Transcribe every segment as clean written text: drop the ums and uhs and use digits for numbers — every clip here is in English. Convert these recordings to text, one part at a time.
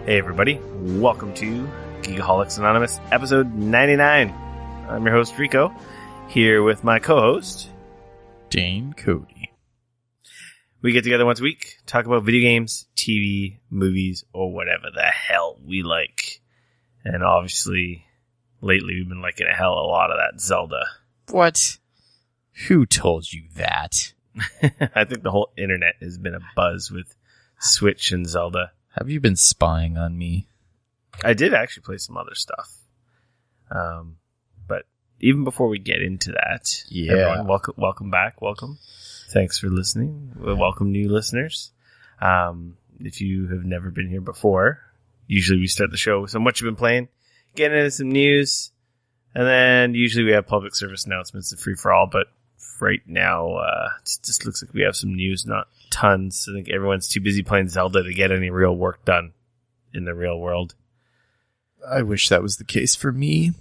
Hey everybody, welcome to Geekoholics Anonymous, episode 99. I'm your host Rico, here with my co-host, Dane Cody. We get together once a week, talk about video games, TV, movies, or whatever the hell we like. And obviously, lately we've been liking a hell of a lot of that Zelda. What? Who told you that? I think the whole internet has been abuzz with Switch and Zelda. Have you been spying on me? I did actually play some other stuff. But even before we get into that, everyone, welcome back. Welcome. Thanks for listening. Welcome new listeners. If you have never been here before, usually we start the show with some what you've been playing, get into some news, and then usually we have public service announcements and free for all, but right now it just looks like we have some news, not tons. I think everyone's too busy playing Zelda to get any real work done in the real world. I wish that was the case for me.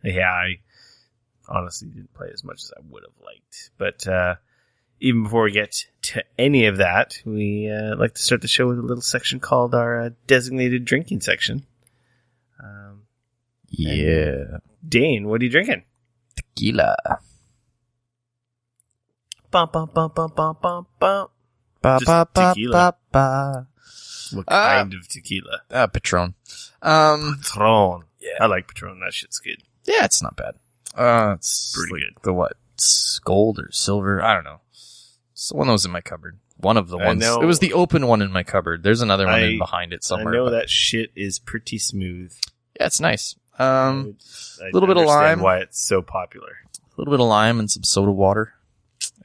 Yeah, I honestly didn't play as much as I would have liked. But even before we get to any of that, we like to start the show with a little section called our designated drinking section. Dane, what are you drinking? Tequila. Bum, bum, bum, bum, bum, bum, bum. Just tequila. What kind of tequila? Patron. Patron. Yeah. I like Patron. That shit's good. Yeah, it's not bad. It's pretty good. The what? It's gold or silver? I don't know. It's one that was in my cupboard. One of the ones. It was the open one in my cupboard. There's another one in behind it somewhere. I know that shit is pretty smooth. Yeah, it's nice. A little bit of lime. Why it's so popular. A little bit of lime and some soda water.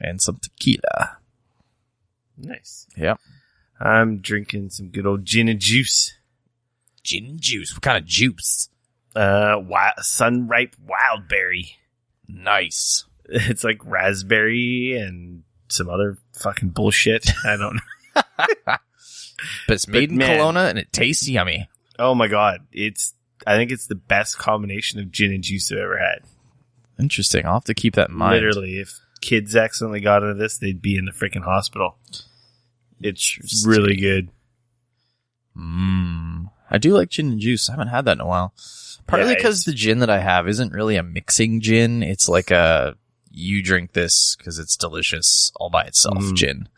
And some tequila. Nice. Yeah. I'm drinking some good old gin and juice. Gin and juice? What kind of juice? Sunripe wildberry. Nice. It's like raspberry and some other fucking bullshit. I don't know. But it's made in Kelowna and it tastes yummy. Oh my god. I think it's the best combination of gin and juice I've ever had. Interesting. I'll have to keep that in mind. Literally, if kids accidentally got into this, they'd be in the freaking hospital. It's really good. I do like gin and juice. I haven't had that in a while. Partly because the gin that I have isn't really a mixing gin. It's like you drink this because it's delicious all by itself gin.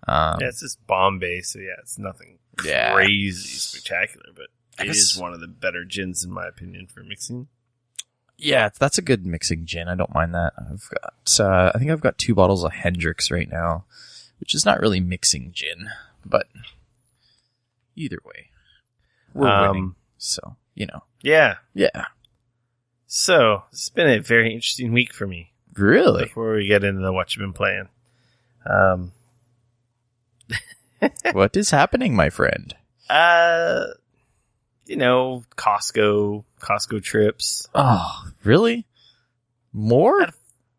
It's just Bombay, so it's nothing crazy spectacular, but it is one of the better gins in my opinion for mixing. Yeah, that's a good mixing gin. I don't mind that. I think I've got 2 bottles of Hendrick's right now, which is not really mixing gin, but either way, we're winning. So, Yeah. Yeah. So, it's been a very interesting week for me. Really? Before we get into what you've been playing. What is happening, my friend? Costco trips. Oh, really? More?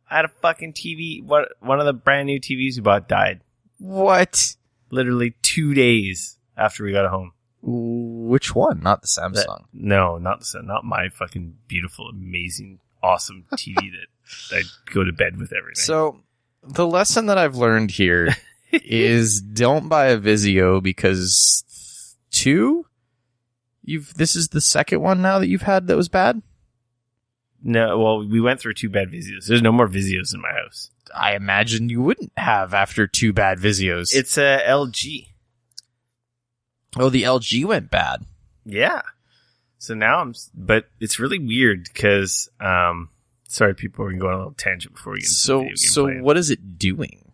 I had a fucking TV. One of the brand new TVs we bought died. What? Literally 2 days after we got home. Which one? Not the Samsung. No, not my fucking beautiful, amazing, awesome TV that I go to bed with every night. So, the lesson that I've learned here is don't buy a Vizio because this is the second one now that you've had that was bad? No, well, we went through 2 bad Vizios. There's no more Vizios in my house. I imagine you wouldn't have after 2 bad Vizios. It's a LG. Oh, the LG went bad. Yeah. So now but it's really weird because, sorry, people, we're going on a little tangent before we get into video game playing. What is it doing?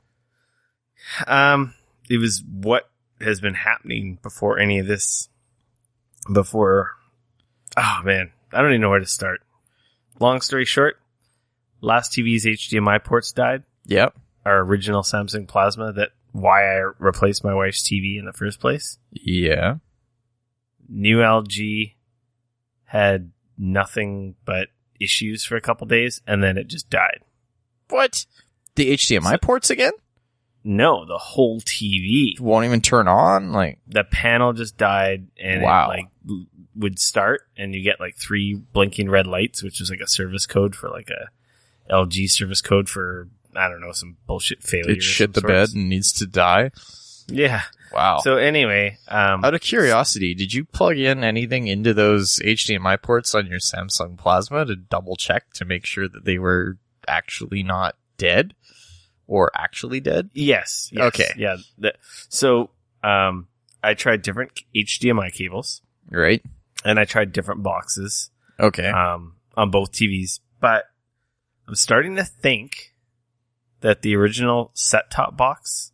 It was what has been happening before any of this. Oh man, I don't even know where to start. Long story short, last TV's HDMI ports died. Yep. Our original Samsung Plasma, why I replaced my wife's TV in the first place. Yeah. New LG had nothing but issues for a couple days, and then it just died. What? The HDMI ports again? No, the whole TV. It won't even turn on? The panel just died, and it would start, and you get 3 blinking red lights, which is a service code for a LG service code for, I don't know, some bullshit failure. It shit the bed and needs to die. Yeah. Wow. So anyway, out of curiosity, did you plug in anything into those HDMI ports on your Samsung Plasma to double check to make sure that they were actually not dead or actually dead? Yes. Okay. Yeah. So I tried different HDMI cables. Right. And I tried different boxes. Okay. On both TVs, but I'm starting to think that the original set-top box,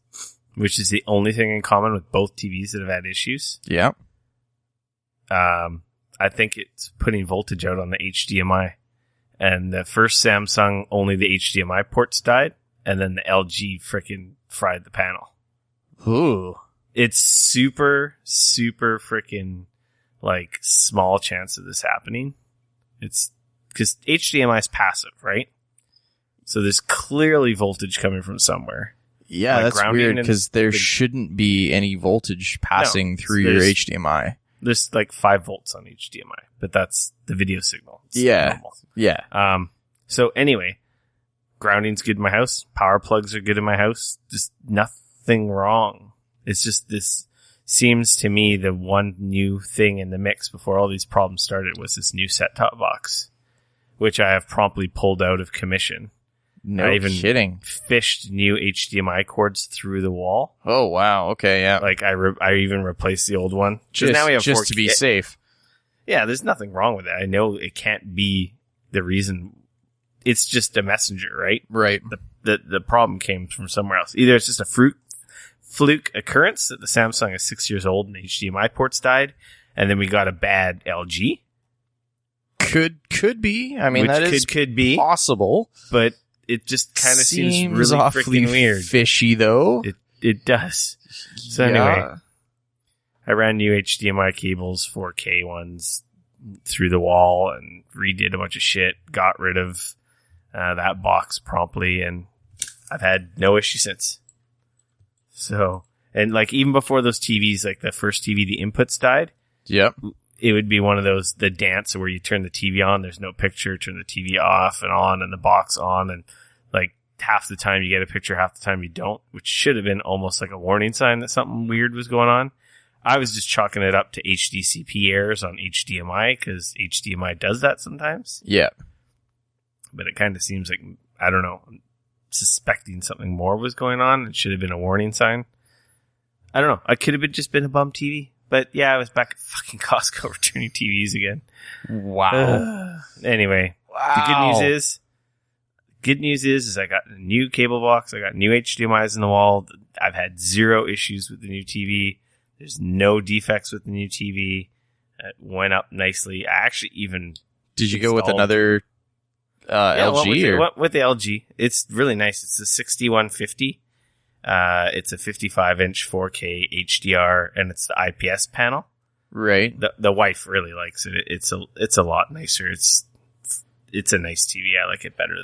which is the only thing in common with both TVs that have had issues. Yeah. I think it's putting voltage out on the HDMI. And the first Samsung, only the HDMI ports died, and then the LG freaking fried the panel. Ooh. It's super, super freaking, like, small chance of this happening. It's because HDMI is passive, right? So there's clearly voltage coming from somewhere. Yeah, like that's weird because there shouldn't be any voltage passing through your HDMI. There's like 5 volts on HDMI, but that's the video signal. It's normal. Yeah. So anyway, grounding's good in my house. Power plugs are good in my house. Just nothing wrong. It's just this seems to me the one new thing in the mix before all these problems started was this new set-top box, which I have promptly pulled out of commission. No kidding. Fished new HDMI cords through the wall. Oh, wow. Okay, yeah. Like, I even replaced the old one. Just, now we have just to be safe. Yeah, there's nothing wrong with it. I know it can't be the reason. It's just a messenger, right? Right. The problem came from somewhere else. Either it's just a fluke occurrence that the Samsung is 6 years old and HDMI ports died, and then we got a bad LG. Could be. I mean, that could be possible. But it just kind of seems really freaking weird. Fishy, though. It does. So anyway, I ran new HDMI cables, 4K ones, through the wall and redid a bunch of shit. Got rid of that box promptly, and I've had no issue since. So, and like even before those TVs, like the first TV, the inputs died. Yep. It would be one of those, the dance where you turn the TV on, there's no picture, turn the TV off and on and the box on, and like half the time you get a picture, half the time you don't, which should have been almost like a warning sign that something weird was going on. I was just chalking it up to HDCP errors on HDMI because HDMI does that sometimes. Yeah. But it kind of seems like, I don't know, I'm suspecting something more was going on. It should have been a warning sign. I don't know. I could have just been a bum TV. But yeah, I was back at fucking Costco returning TVs again. Wow. Anyway, wow. The good news is I got a new cable box. I got new HDMIs in the wall. I've had 0 issues with the new TV. There's no defects with the new TV. It went up nicely. I actually even did you go with another LG? With the LG. It's really nice. It's a 6150. It's a 55-inch 4K HDR, and it's the IPS panel. Right. The wife really likes it. It's a lot nicer. It's a nice TV. I like it better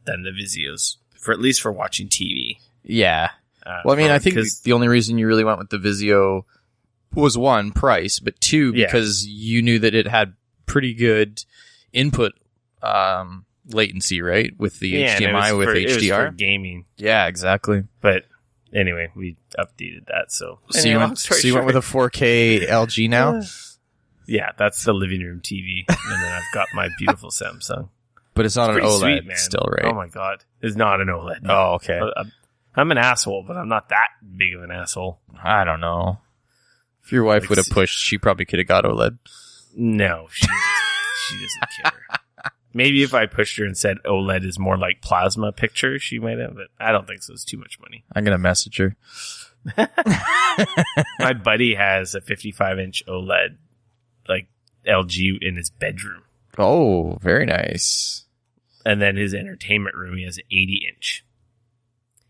than the Vizios, for at least for watching TV. Yeah. Well, I mean, I think the only reason you really went with the Vizio was 1, price, but 2, because you knew that it had pretty good input latency, right? With the HDMI with HDR. It was for gaming. Yeah, exactly. But anyway, we updated that. So you went with a 4K LG now? Yeah, that's the living room TV. And then I've got my beautiful Samsung. But it's not an OLED sweet, man. still, right? Oh my God. It's not an OLED. No. Oh, okay. I'm an asshole, but I'm not that big of an asshole. I don't know. If your wife would have pushed, she probably could have got OLED. No, she doesn't care. Maybe if I pushed her and said OLED is more like plasma picture, she might have, but I don't think so. It's too much money. I'm going to message her. My buddy has a 55-inch OLED, like LG, in his bedroom. Oh, very nice. And then his entertainment room, he has an 80-inch.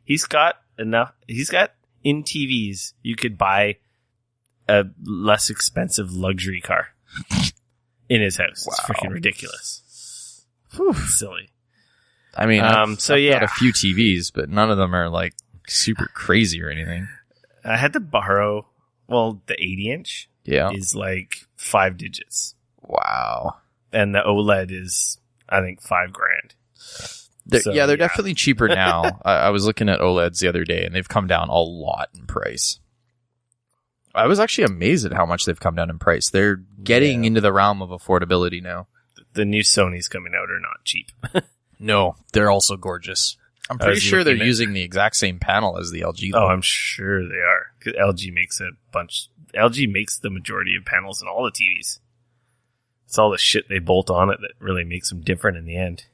He's got in TVs, you could buy a less expensive luxury car in his house. Wow. It's freaking ridiculous. Whew, silly. I mean, I've yeah, got a few TVs, but none of them are like super crazy or anything. I had to borrow, the 80-inch is like 5 digits. Wow. And the OLED is, I think, $5,000. They're definitely cheaper now. I was looking at OLEDs the other day, and they've come down a lot in price. I was actually amazed at how much they've come down in price. They're getting into the realm of affordability now. The new Sonys coming out are not cheap. No, they're also gorgeous. I'm pretty sure they're using the exact same panel as the LG. Oh, I'm sure they are. 'Cause LG makes LG makes the majority of panels in all the TVs. It's all the shit they bolt on it that really makes them different in the end.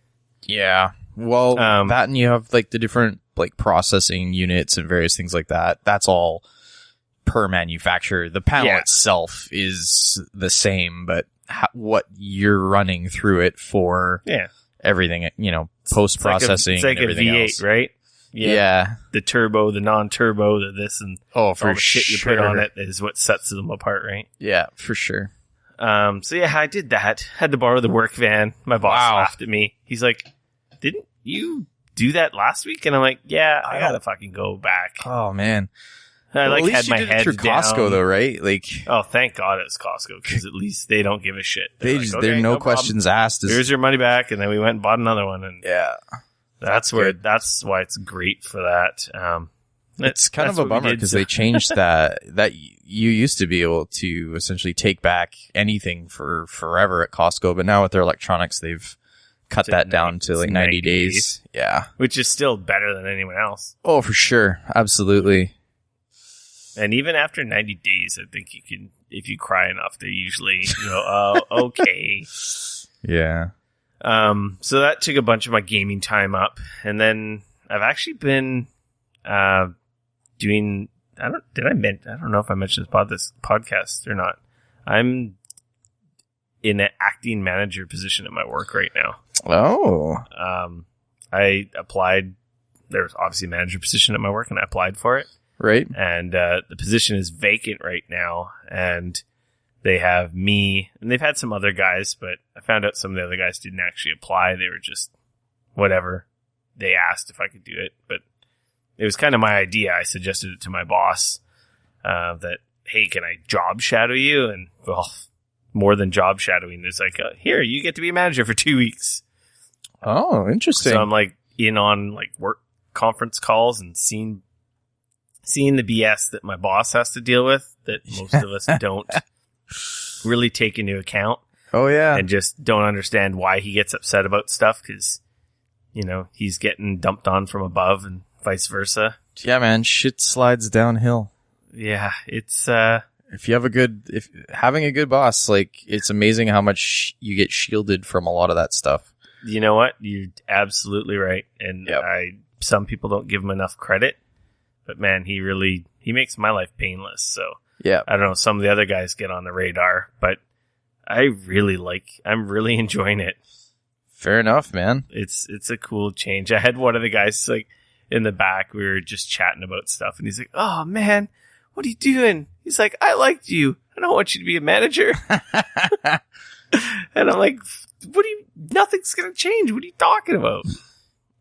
Yeah. Well, that and you have like the different like processing units and various things like that. That's all per manufacturer. The panel itself is the same, but what you're running through it for everything, post-processing. It's like a V8, else. Right? Yeah. The turbo, the non-turbo, the this, and for all the shit you put on it is what sets them apart, right? Yeah, for sure. So yeah, I did that. Had to borrow the work van. My boss laughed at me. He's like, "Didn't you do that last week?" And I'm like, "Yeah, I gotta fucking go back." Oh man. I at least had my did head it through down. Costco though, right? Like, oh, thank God it's Costco, because at least they don't give a shit. There are no questions asked. Here's your money back, and then we went and bought another one, and that's why it's great for that. It's kind of a bummer because they changed that you used to be able to essentially take back anything for forever at Costco, but now with their electronics, they've cut that down to like 90 days. Yeah. Which is still better than anyone else. Oh, for sure. Absolutely. And even after 90 days, I think you can, if you cry enough, they usually go, oh, okay. Yeah. So that took a bunch of my gaming time up. And then I've actually been doing, I don't know if I mentioned this podcast or not. I'm in an acting manager position at my work right now. Oh. I applied, there's obviously a manager position at my work, and I applied for it. Right. And the position is vacant right now, and they have me, and they've had some other guys, but I found out some of the other guys didn't actually apply. They were just whatever. They asked if I could do it, but it was kind of my idea. I suggested it to my boss that, hey, can I job shadow you? And, well, more than job shadowing, it's like, here, you get to be a manager for 2 weeks. Oh, interesting. So I'm like in on like work conference calls and seeing the BS that my boss has to deal with that most of us don't really take into account. Oh, yeah. And just don't understand why he gets upset about stuff because, he's getting dumped on from above and vice versa. Yeah, man. Shit slides downhill. Yeah, it's... if you have having a good boss, like, it's amazing how much you get shielded from a lot of that stuff. You know what? You're absolutely right. And some people don't give him enough credit. But man, he makes my life painless. So yeah, I don't know. Some of the other guys get on the radar, but I'm really enjoying it. Fair enough, man. It's a cool change. I had one of the guys like in the back. We were just chatting about stuff, and he's like, "Oh man, what are you doing?" He's like, "I liked you. I don't want you to be a manager." And I'm like, nothing's gonna change. What are you talking about?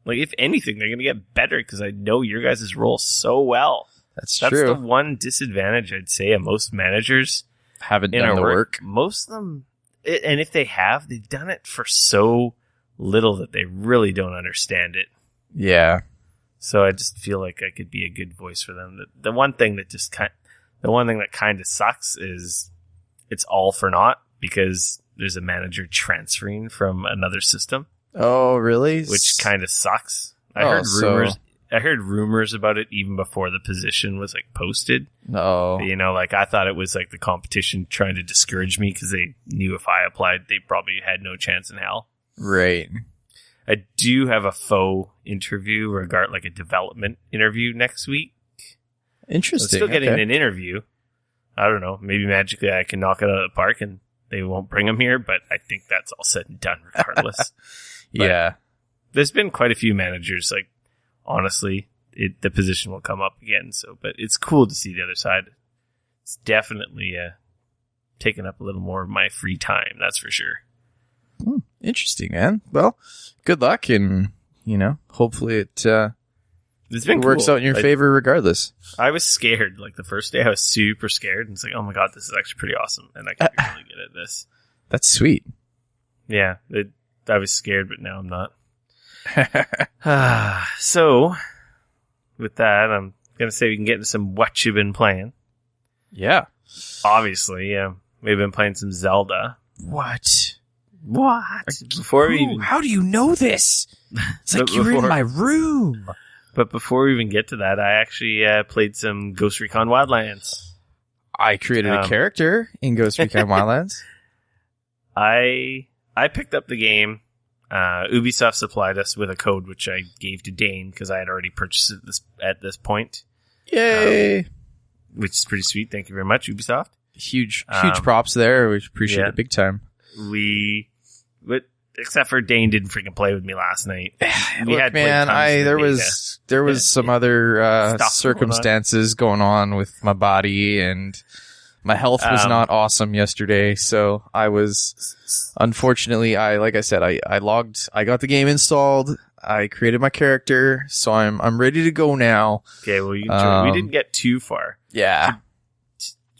Like, if anything, they're going to get better because I know your guys' role so well. That's true. That's the one disadvantage, I'd say, of most managers. Haven't done the work. Most of them, and if they have, they've done it for so little that they really don't understand it. Yeah. So I just feel like I could be a good voice for them. The one thing that kind of sucks is it's all for naught because there's a manager transferring from another system. Oh, really? Which kind of sucks. I heard rumors about it even before the position was like posted. No. Like I thought it was like the competition trying to discourage me because they knew if I applied, they probably had no chance in hell. Right. I do have a faux interview like a development interview next week. Interesting. I'm still getting an interview. I don't know. Maybe magically I can knock it out of the park and they won't bring him here, but I think that's all said and done regardless. Yeah. There's been quite a few managers, like, honestly, the position will come up again. But it's cool to see the other side. It's definitely taken up a little more of my free time, that's for sure. Interesting, man. Well, good luck, and, hopefully it works out in your favor regardless. I was scared. Like, the first day, I was super scared, and it's like, oh my god, this is actually pretty awesome, and I can be really good at this. That's sweet. Yeah, I was scared, but now I'm not. So, with that, I'm going to say we can get into some what you've been playing. Yeah. Obviously, yeah. We've been playing some Zelda. What? How do you know this? It's like you're in my room. But before we even get to that, I actually played some Ghost Recon Wildlands. I created a character in Ghost Recon Wildlands. I picked up the game. Ubisoft supplied us with a code, which I gave to Dane because I had already purchased it at this point. Yay! Which is pretty sweet. Thank you very much, Ubisoft. Huge props there. We appreciate it big time. Except for Dane didn't freaking play with me last night. There was some other circumstances going on with my body, and my health was not awesome yesterday. So I was, unfortunately, I got the game installed. I created my character, so I'm ready to go now. Okay, well, we didn't get too far. Yeah.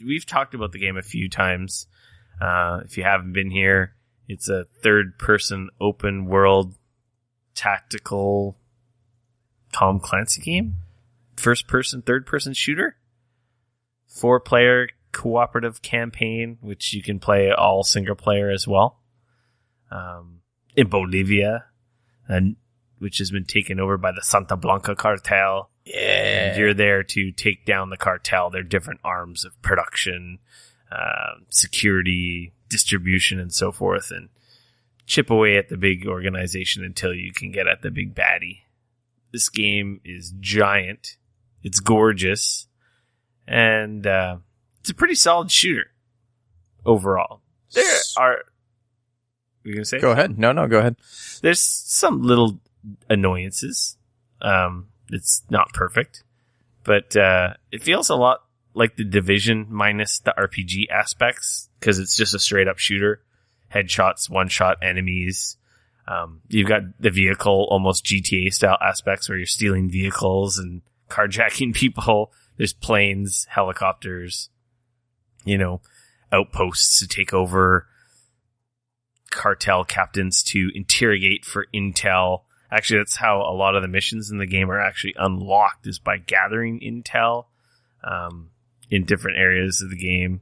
We've talked about the game a few times. If you haven't been here, it's a third-person open-world tactical Tom Clancy game. First-person, third-person shooter. 4-player cooperative campaign, which you can play all single-player as well. In Bolivia, which has been taken over by the Santa Blanca cartel. Yeah. And you're there to take down the cartel. Their different arms of production, security, distribution, and so forth, and chip away at the big organization until you can get at the big baddie. This game is giant. It's gorgeous. And it's a pretty solid shooter overall. There are... You going to say? Go ahead. No, go ahead. There's some little annoyances. It's not perfect, but it feels a lot like The Division minus the RPG aspects, because it's just a straight up shooter. Headshots, one-shot enemies. You've got the vehicle, almost GTA style aspects where you're stealing vehicles and carjacking people. There's planes, helicopters, outposts to take over, cartel captains to interrogate for intel. Actually, that's how a lot of the missions in the game are actually unlocked, is by gathering intel in different areas of the game.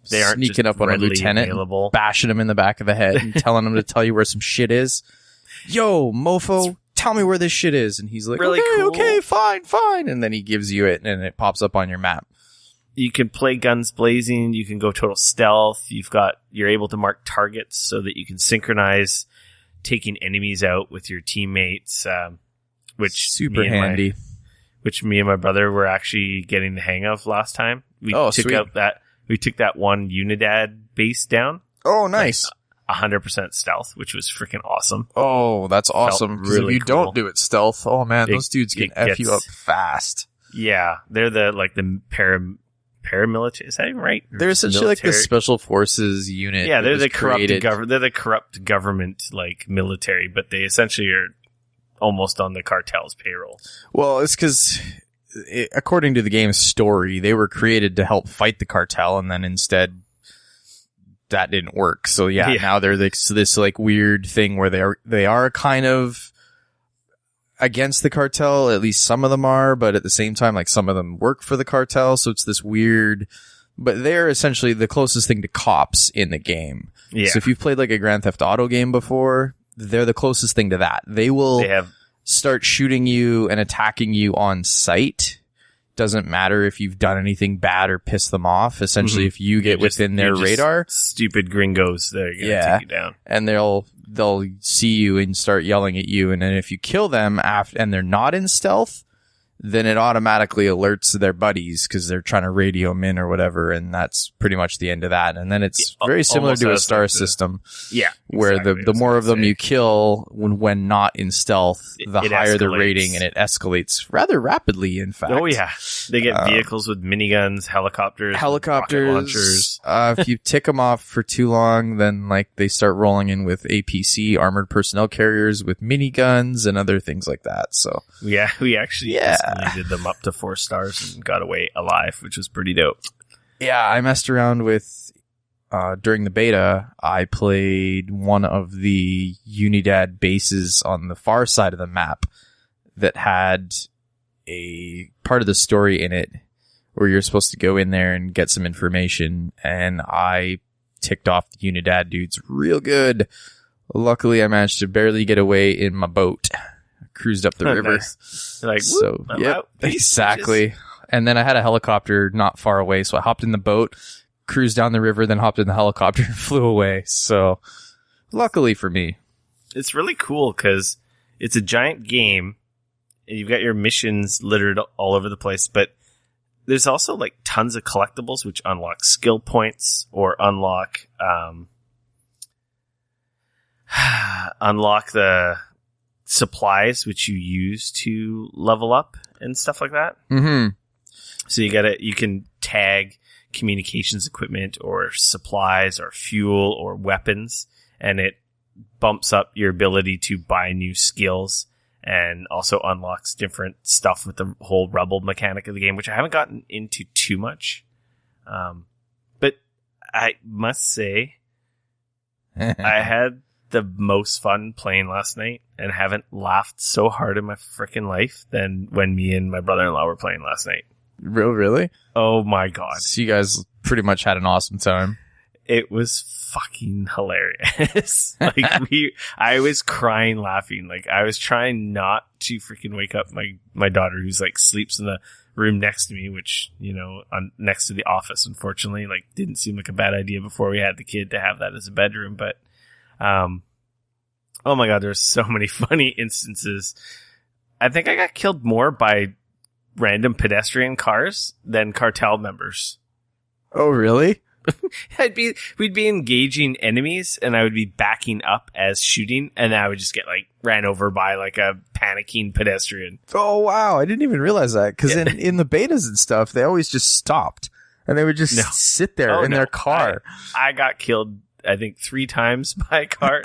They aren't sneaking up on a lieutenant, bashing him in the back of the head and telling him to tell you where some shit is. Yo, mofo, tell me where this shit is. And he's like, really okay, fine. And then he gives you it, and it pops up on your map. You can play guns blazing. You can go total stealth. You're able to mark targets so that you can synchronize taking enemies out with your teammates, which super handy. Which me and my brother were actually getting the hang of last time. We took that one Unidad base down. Oh, nice. 100% stealth, which was freaking awesome. Oh, that's awesome. Really if you don't do it stealth, oh man, those dudes can F you up fast. Yeah, they're the paramilitary. Is that even right? They're essentially like the special forces unit. Yeah, they're the corrupt government, like military, but they essentially are almost on the cartel's payroll. Well, it's because, according to the game's story, they were created to help fight the cartel, and then instead that didn't work. So now they're this like weird thing where they are kind of against the cartel. At least some of them are, but at the same time, like, some of them work for the cartel. So it's this weird, but they're essentially the closest thing to cops in the game. Yeah. So if you've played like a Grand Theft Auto game before, they're the closest thing to that. They will start shooting you and attacking you on sight. Doesn't matter if you've done anything bad or pissed them off. Essentially, if you get within their radar, stupid gringos, they're gonna take you down. And they'll see you and start yelling at you. And then if you kill them and they're not in stealth, then it automatically alerts their buddies because they're trying to radio them in or whatever. And that's pretty much the end of that. And then it's very similar to a star system. Yeah. Where the more of them you kill when not in stealth, the higher the rating, and it escalates rather rapidly, in fact. Oh, yeah. They get vehicles with miniguns, helicopters, rocket launchers. If you tick them off for too long, then they start rolling in with APC, armored personnel carriers with miniguns and other things like that. So yeah, we actually did them up to 4 stars and got away alive, which was pretty dope. Yeah, I messed around with, during the beta, I played one of the Unidad bases on the far side of the map that had a part of the story in it where you're supposed to go in there and get some information, and I ticked off the Unidad dudes real good. Luckily, I managed to barely get away in my boat. I cruised up the river. Nice. Like, so, yeah, exactly. And then I had a helicopter not far away, so I hopped in the boat, cruised down the river, then hopped in the helicopter and flew away. So, luckily for me. It's really cool because it's a giant game, and you've got your missions littered all over the place, but there's also like tons of collectibles which unlock skill points or unlock the supplies which you use to level up and stuff like that. Mm-hmm. So you can tag communications equipment or supplies or fuel or weapons, and it bumps up your ability to buy new skills and also unlocks different stuff with the whole rebel mechanic of the game, which I haven't gotten into too much. But I must say, I had the most fun playing last night and haven't laughed so hard in my freaking life than when me and my brother-in-law were playing last night. Really? Oh my God. So you guys pretty much had an awesome time. It was fucking hilarious. I was crying laughing. Like, I was trying not to freaking wake up my daughter, who's like sleeps in the room next to me, which, next to the office, unfortunately, like, didn't seem like a bad idea before we had the kid to have that as a bedroom. But, oh my God, there's so many funny instances. I think I got killed more by random pedestrian cars than cartel members. Oh, really? We'd be engaging enemies, and I would be backing up as shooting, and I would just get like ran over by like a panicking pedestrian. Oh wow, I didn't even realize that, because in the betas and stuff, they always just stopped and they would just sit there in their car. I got killed, I think, 3 times by a car.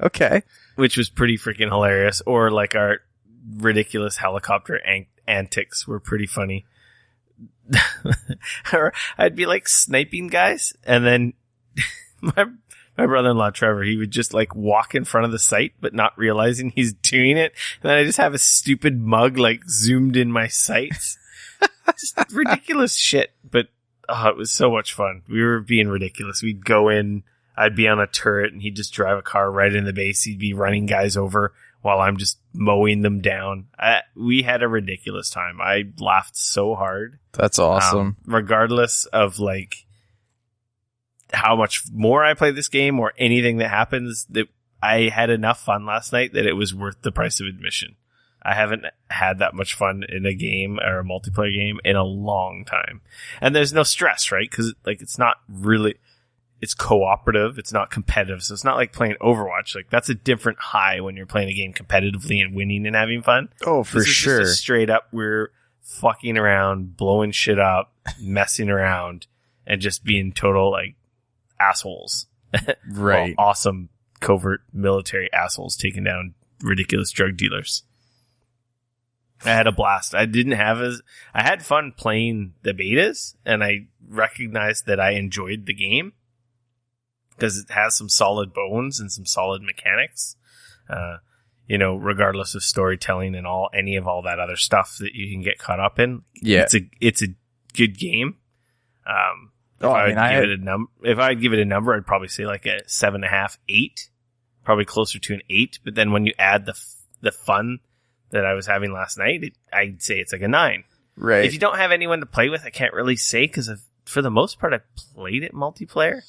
Okay, which was pretty freaking hilarious. Or like our ridiculous helicopter antics were pretty funny. Or I'd be like sniping guys, and then my brother-in-law Trevor, he would just like walk in front of the sight but not realizing he's doing it, and then I just have a stupid mug like zoomed in my sights. Just ridiculous shit, but it was so much fun. We were being ridiculous. We'd go in, I'd be on a turret, and he'd just drive a car right in the base. He'd be running guys over while I'm just mowing them down. We had a ridiculous time. I laughed so hard. That's awesome. Regardless of like how much more I play this game or anything that happens, that I had enough fun last night that it was worth the price of admission. I haven't had that much fun in a game or a multiplayer game in a long time. And there's no stress, right? Because like it's not really... It's cooperative. It's not competitive. So it's not like playing Overwatch. Like, that's a different high when you're playing a game competitively and winning and having fun. Oh, for sure. Just straight up, we're fucking around, blowing shit up, messing around, and just being total, like, assholes. Right. Well, awesome, covert military assholes taking down ridiculous drug dealers. I had a blast. I had fun playing the betas, and I recognized that I enjoyed the game, because it has some solid bones and some solid mechanics, regardless of storytelling and any of all that other stuff that you can get caught up in. Yeah. It's a good game. If I'd give it a number, I'd probably say like a 7.5, 8, probably closer to an 8. But then when you add the fun that I was having last night, I'd say it's like a 9. Right. If you don't have anyone to play with, I can't really say, because for the most part, I've played it multiplayer.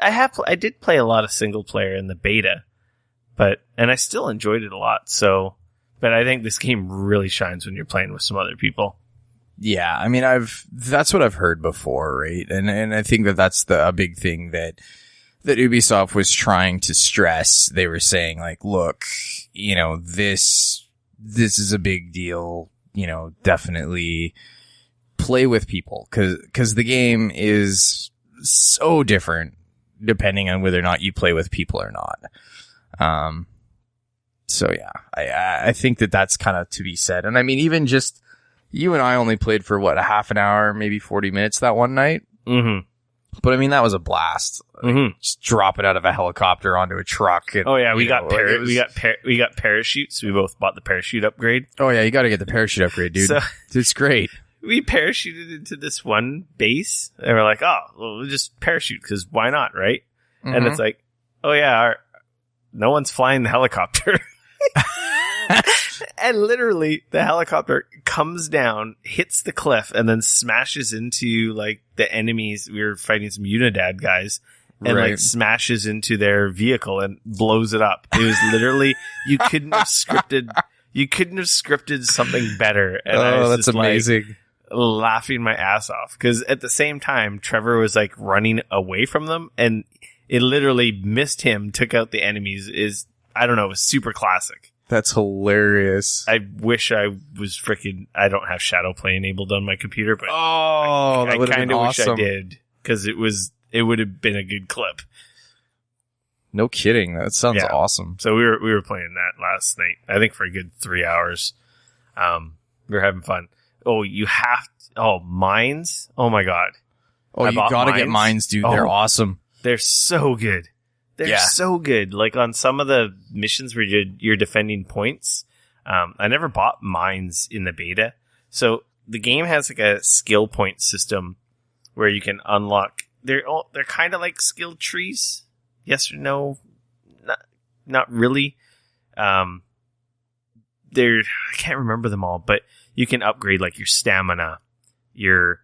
I did play a lot of single player in the beta, and I still enjoyed it a lot. So, but I think this game really shines when you're playing with some other people. Yeah, I mean, that's what I've heard before, right? And I think that's a big thing that Ubisoft was trying to stress. They were saying like, look, this is a big deal. Definitely play with people, because the game is so different depending on whether or not you play with people or not. So yeah, I think that's kind of to be said. And I mean, even just you and I only played for a half an hour, maybe 40 minutes that one night. Mm-hmm. But I mean, that was a blast. Mm-hmm. Just dropping out of a helicopter onto a truck. And, we got parachutes. We both bought the parachute upgrade. Oh yeah, you got to get the parachute upgrade, dude. It's great. we parachuted into this one base, and we're like, oh, well, we'll just parachute, because why not, right? Mm-hmm. And it's like, oh yeah, no one's flying the helicopter. And literally, the helicopter comes down, hits the cliff, and then smashes into, like, the enemies. We were fighting some Unidad guys, and, like, smashes into their vehicle and blows it up. It was literally, you couldn't have scripted something better. And I was that's just, amazing. Like, laughing my ass off. Because at the same time, Trevor was, like, running away from them, and it literally missed him, took out the enemies. I don't know, it was super classic. That's hilarious. I wish I was I don't have Shadow Play enabled on my computer, but that would have been awesome. Wish I did, because it would have been a good clip. No kidding. That sounds awesome. So we were playing that last night, I think for a good 3 hours. We were having fun. Oh, mines. Oh my God. Oh, you gotta get mines, dude. They're awesome. They're so good. They're so good. Like on some of the missions where you're defending points, I never bought mines in the beta. So the game has like a skill point system where you can unlock. They're kind of like skill trees. Yes or no? Not really. I can't remember them all, but you can upgrade like your stamina. You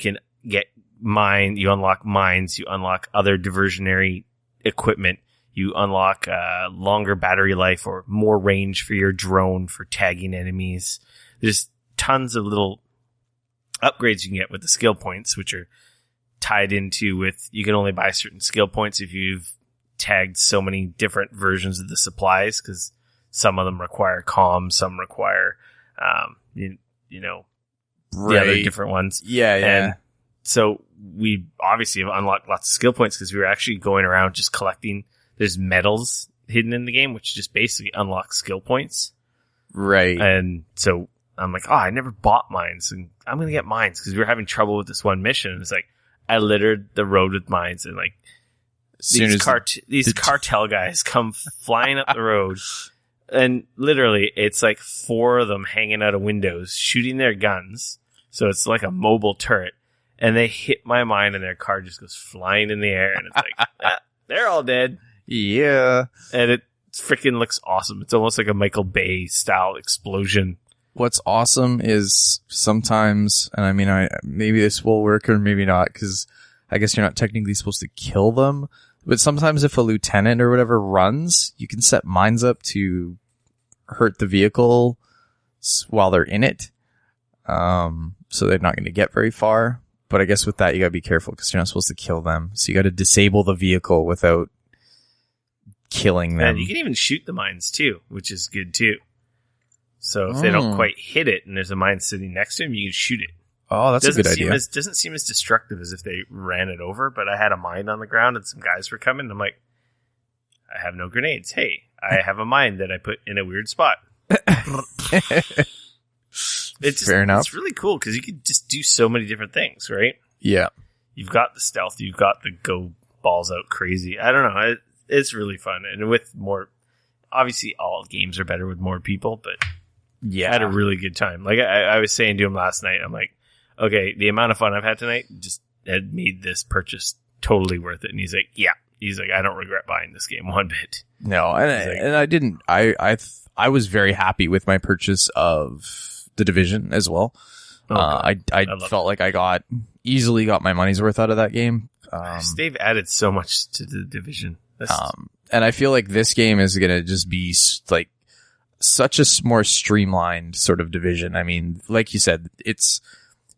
can get you unlock mines. You unlock other diversionary equipment. You unlock longer battery life or more range for your drone for tagging enemies. There's tons of little upgrades you can get with the skill points, which are tied into with you can only buy certain skill points if you've tagged so many different versions of the supplies, because some of them require comms, some require the other different ones. Yeah. And so we obviously have unlocked lots of skill points because we were actually going around just collecting. There's medals hidden in the game, which just basically unlock skill points. Right. And so I'm like, I never bought mines, and I'm going to get mines because we were having trouble with this one mission. It's like, I littered the road with mines, and like these cartel guys come flying up the road, and literally it's like 4 of them hanging out of windows shooting their guns. So it's like a mobile turret. And they hit my mine, and their car just goes flying in the air. And it's like, they're all dead. Yeah. And it freaking looks awesome. It's almost like a Michael Bay style explosion. What's awesome is sometimes, and I mean, maybe this will work or maybe not, because I guess you're not technically supposed to kill them. But sometimes if a lieutenant or whatever runs, you can set mines up to hurt the vehicle while they're in it. So they're not going to get very far. But I guess with that, you gotta be careful because you're not supposed to kill them. So you gotta disable the vehicle without killing them. And you can even shoot the mines too, which is good too. So if they don't quite hit it and there's a mine sitting next to them, you can shoot it. Oh, that's a good idea. Doesn't seem as destructive as if they ran it over, but I had a mine on the ground and some guys were coming. And I'm like, I have no grenades. Hey, I have a mine that I put in a weird spot. Fair enough. It's really cool because you can just do so many different things, right? Yeah. You've got the stealth. You've got the go balls out crazy. I don't know. It's really fun. And with more, obviously all games are better with more people, but yeah, I had a really good time. Like I was saying to him last night, I'm like, okay, the amount of fun I've had tonight just had made this purchase totally worth it. And he's like, yeah. He's like, I don't regret buying this game one bit. No, and I didn't. I was very happy with my purchase of The Division as well. I felt like I easily got my money's worth out of that game. They've added so much to The Division. And I feel like this game is going to just be like such a more streamlined sort of Division. I mean, like you said, it's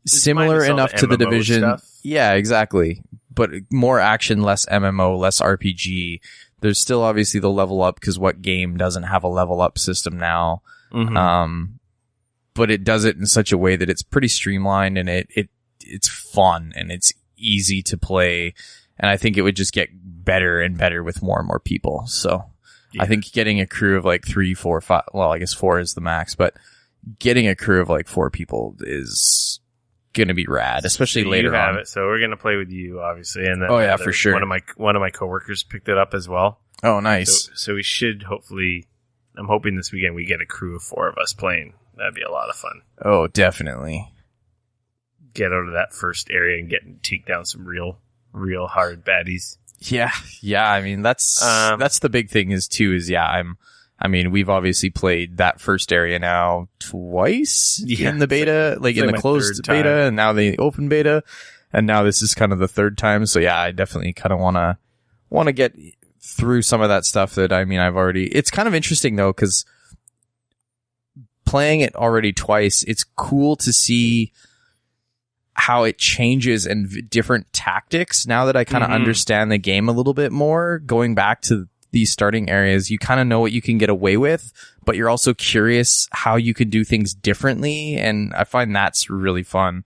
similar enough to The Division. Stuff. Yeah, exactly. But more action, less MMO, less RPG. There's still obviously the level up, because what game doesn't have a level up system now? Mm-hmm. But it does it in such a way that it's pretty streamlined, and it's fun and it's easy to play. And I think it would just get better and better with more and more people. So yeah. I think getting a crew of like 3, 4, 5, well, I guess 4 is the max, but getting a crew of like 4 people is going to be rad, especially later on. You have it, so we're going to play with you, obviously. And then for sure. One of my coworkers picked it up as well. Oh, nice. So we should hopefully, I'm hoping this weekend we get a crew of 4 of us playing. That'd be a lot of fun. Oh, definitely. get out of that first area and take down some real hard baddies. Yeah. I mean, that's the big thing is we've obviously played that first area now twice in the beta, like in the closed beta and now the open beta. And now this is kind of the third time. So yeah, I definitely kind of want to get through some of that stuff that, I mean, it's kind of interesting though, because playing it already twice, it's cool to see how it changes and different tactics. Now that I kind of understand the game a little bit more, going back to these starting areas, you kind of know what you can get away with, but you're also curious how you can do things differently. And I find that's really fun.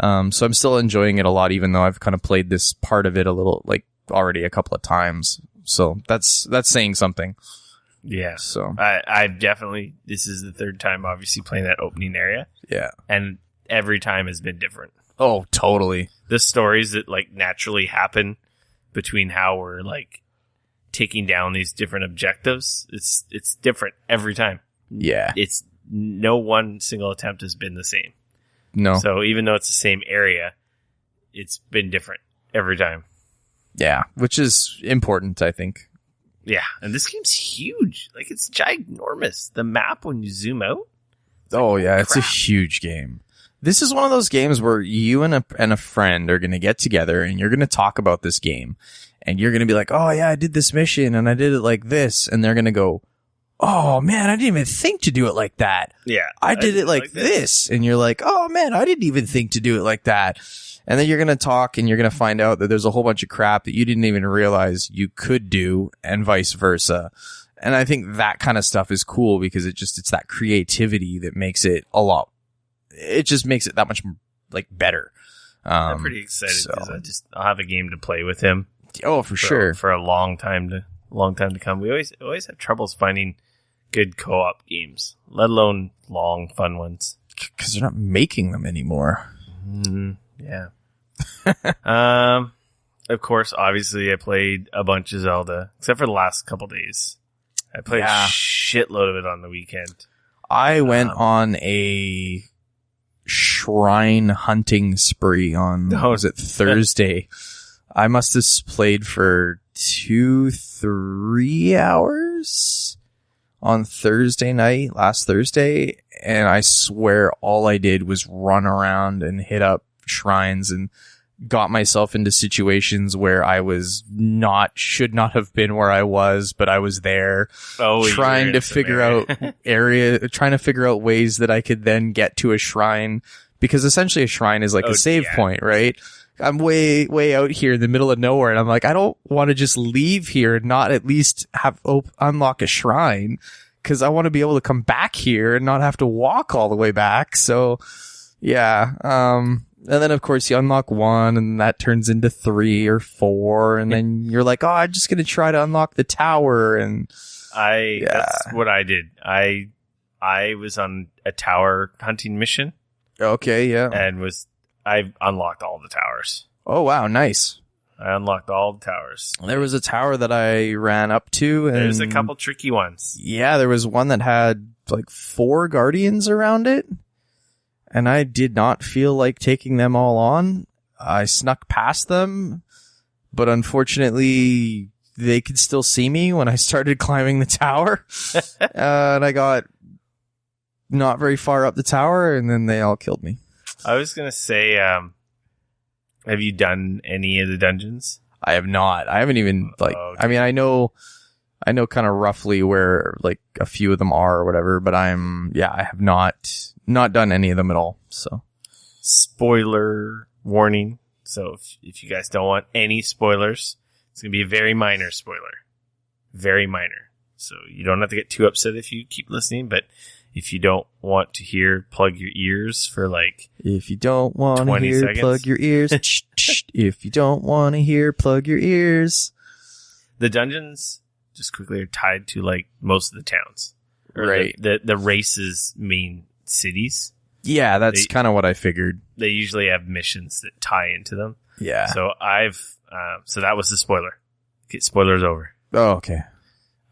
So I'm still enjoying it a lot, even though I've kind of played this part of it a little, like already a couple of times. So that's saying something. Yeah. So I definitely, this is the third time obviously playing that opening area. Yeah. And every time has been different. Oh, totally. The stories that like naturally happen between how we're like taking down these different objectives, it's different every time. Yeah. It's no one single attempt has been the same. No. So even though it's the same area, it's been different every time. Yeah, which is important, I think. Yeah, and this game's huge. Like, it's ginormous. The map, when you zoom out. It's a huge game. This is one of those games where you and a friend are going to get together and you're going to talk about this game. And you're going to be like, oh, yeah, I did this mission and I did it like this. And they're going to go, oh, man, I didn't even think to do it like that. Yeah. I did it like this. And you're like, oh, man, I didn't even think to do it like that. And then you're going to talk and you're going to find out that there's a whole bunch of crap that you didn't even realize you could do and vice versa. And I think that kind of stuff is cool because it's that creativity that makes it it just makes it that much like better. I'm pretty excited because I'll have a game to play with him. Oh, for sure. For a long time to come. We always have troubles finding good co-op games, let alone long, fun ones. Because they're not making them anymore. Yeah. Of course, obviously, I played a bunch of Zelda, except for the last couple days. I played a shitload of it on the weekend. I went on a shrine hunting spree on, was it Thursday? I must have played for 2-3 hours on Thursday night, last Thursday, and I swear all I did was run around and hit up shrines and got myself into situations where I should not have been where I was, but I was there trying to figure out ways that I could then get to a shrine, because essentially a shrine is like a save point, right? I'm way out here in the middle of nowhere, and I'm like, I don't want to just leave here and not at least have unlock a shrine, because I want to be able to come back here and not have to walk all the way back. So yeah, and then, of course, you unlock one, and that turns into 3 or 4, and then you're like, oh, I'm just going to try to unlock the tower, and... That's what I did. I was on a tower hunting mission. Okay, yeah. And I unlocked all the towers. Oh, wow, nice. I unlocked all the towers. There was a tower that I ran up to, and... There's a couple tricky ones. Yeah, there was one that had, like, 4 guardians around it. And I did not feel like taking them all on. I snuck past them, but unfortunately, they could still see me when I started climbing the tower. And I got not very far up the tower, and then they all killed me. I was going to say, have you done any of the dungeons? I have not. I haven't even, I mean, I know kind of roughly where, like, a few of them are or whatever, but I have not done any of them at all. So, spoiler warning. So if you guys don't want any spoilers, it's going to be a very minor spoiler. Very minor. So you don't have to get too upset if you keep listening, but if you don't want to hear, plug your ears for like if you don't want to hear, seconds. Plug your ears. If you don't want to hear, plug your ears. The dungeons, just quickly, are tied to like most of the towns. Right. The races mean cities. Yeah, that's kind of what I figured. They usually have missions that tie into them. Yeah. So so that was the spoiler. Okay, spoilers over. Oh, okay.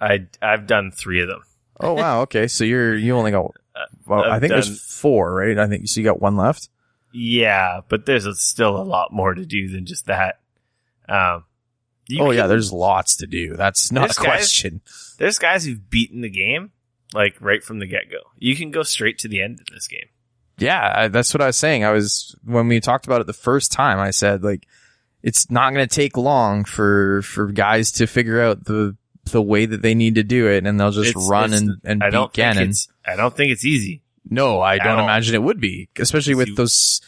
I've done 3 of them. Oh, wow. Okay. So you only got, I think there's 4, right? I think so. You got 1 left. Yeah, but there's still a lot more to do than just that. There's lots to do. That's not a question. There's guys who've beaten the game, like, right from the get-go. You can go straight to the end of this game. Yeah, that's what I was saying. When we talked about it the first time, I said, like, it's not going to take long for guys to figure out the way that they need to do it, and they'll just run and beat Ganon. I don't think it's easy. No, I don't imagine it would be, especially with those.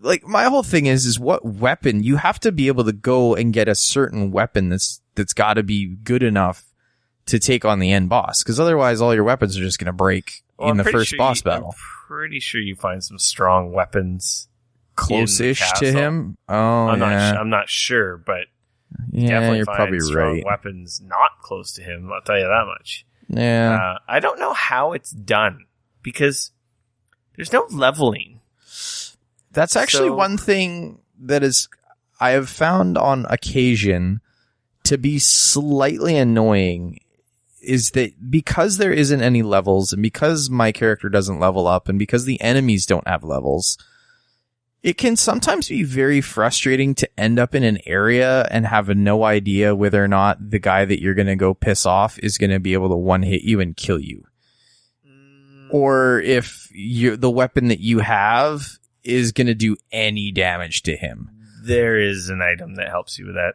Like, my whole thing is what weapon you have to be able to go and get a certain weapon that's got to be good enough to take on the end boss, because otherwise all your weapons are just going to break in the first boss battle. I'm pretty sure you find some strong weapons close-ish to him. Oh, I'm not sure, but definitely you're find probably strong right. weapons not close to him. I'll tell you that much. Yeah, I don't know how it's done because there's no leveling. That's actually one thing that I have found on occasion to be slightly annoying, is that because there isn't any levels, and because my character doesn't level up, and because the enemies don't have levels, it can sometimes be very frustrating to end up in an area and have no idea whether or not the guy that you're going to go piss off is going to be able to one-hit you and kill you. Or if the weapon that you have is going to do any damage to him. There is an item that helps you with that.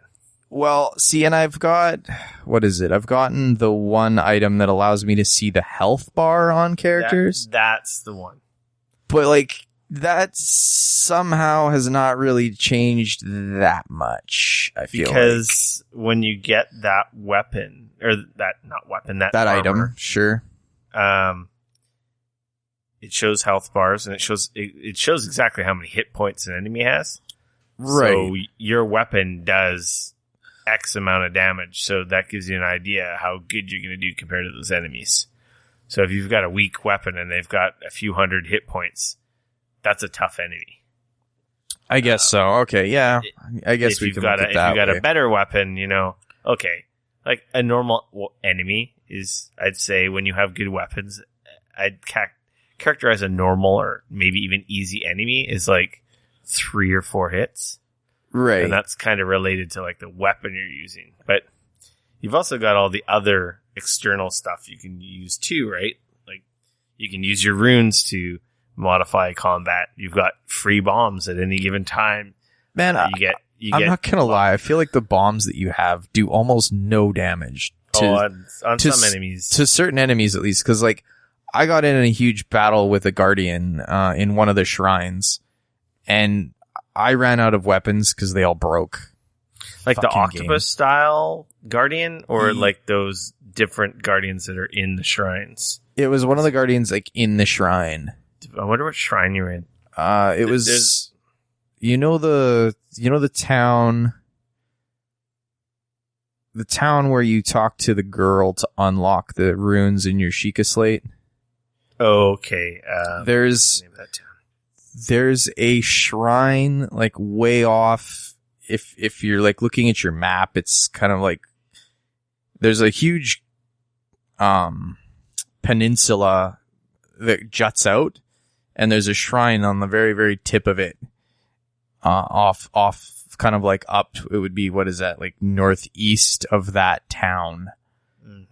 Well, see, and I've got, what is it? I've gotten the one item that allows me to see the health bar on characters. That's the one. But, like, that somehow has not really changed that much, I feel because when you get that weapon, or that armor, item, sure. It shows health bars, and it shows exactly how many hit points an enemy has. Right. So your weapon does X amount of damage, so that gives you an idea how good you're going to do compared to those enemies. So if you've got a weak weapon and they've got a few hundred hit points, that's a tough enemy. I guess so. Okay, yeah. I guess we can look at that. If you've got a better weapon, okay. Like a normal enemy is, I'd say, when you have good weapons, I'd characterize a normal or maybe even easy enemy is like 3 or 4 hits. Right. And that's kind of related to like the weapon you're using. But you've also got all the other external stuff you can use too, right? Like you can use your runes to modify combat. You've got free bombs at any given time. Man, I'm not going to lie. I feel like the bombs that you have do almost no damage on some enemies. To certain enemies, at least. Because, like, I got in a huge battle with a guardian in one of the shrines, and I ran out of weapons because they all broke. Like the octopus style guardian, or like those different guardians that are in the shrines? It was one of the guardians, like, in the shrine. I wonder what shrine you're in. It was, the town where you talk to the girl to unlock the runes in your Sheikah slate. Okay. There's a shrine, like, way off. If you're, like, looking at your map, it's kind of like there's a huge peninsula that juts out, and there's a shrine on the very, very tip of it, off kind of like up. It would be, what is that, like northeast of that town.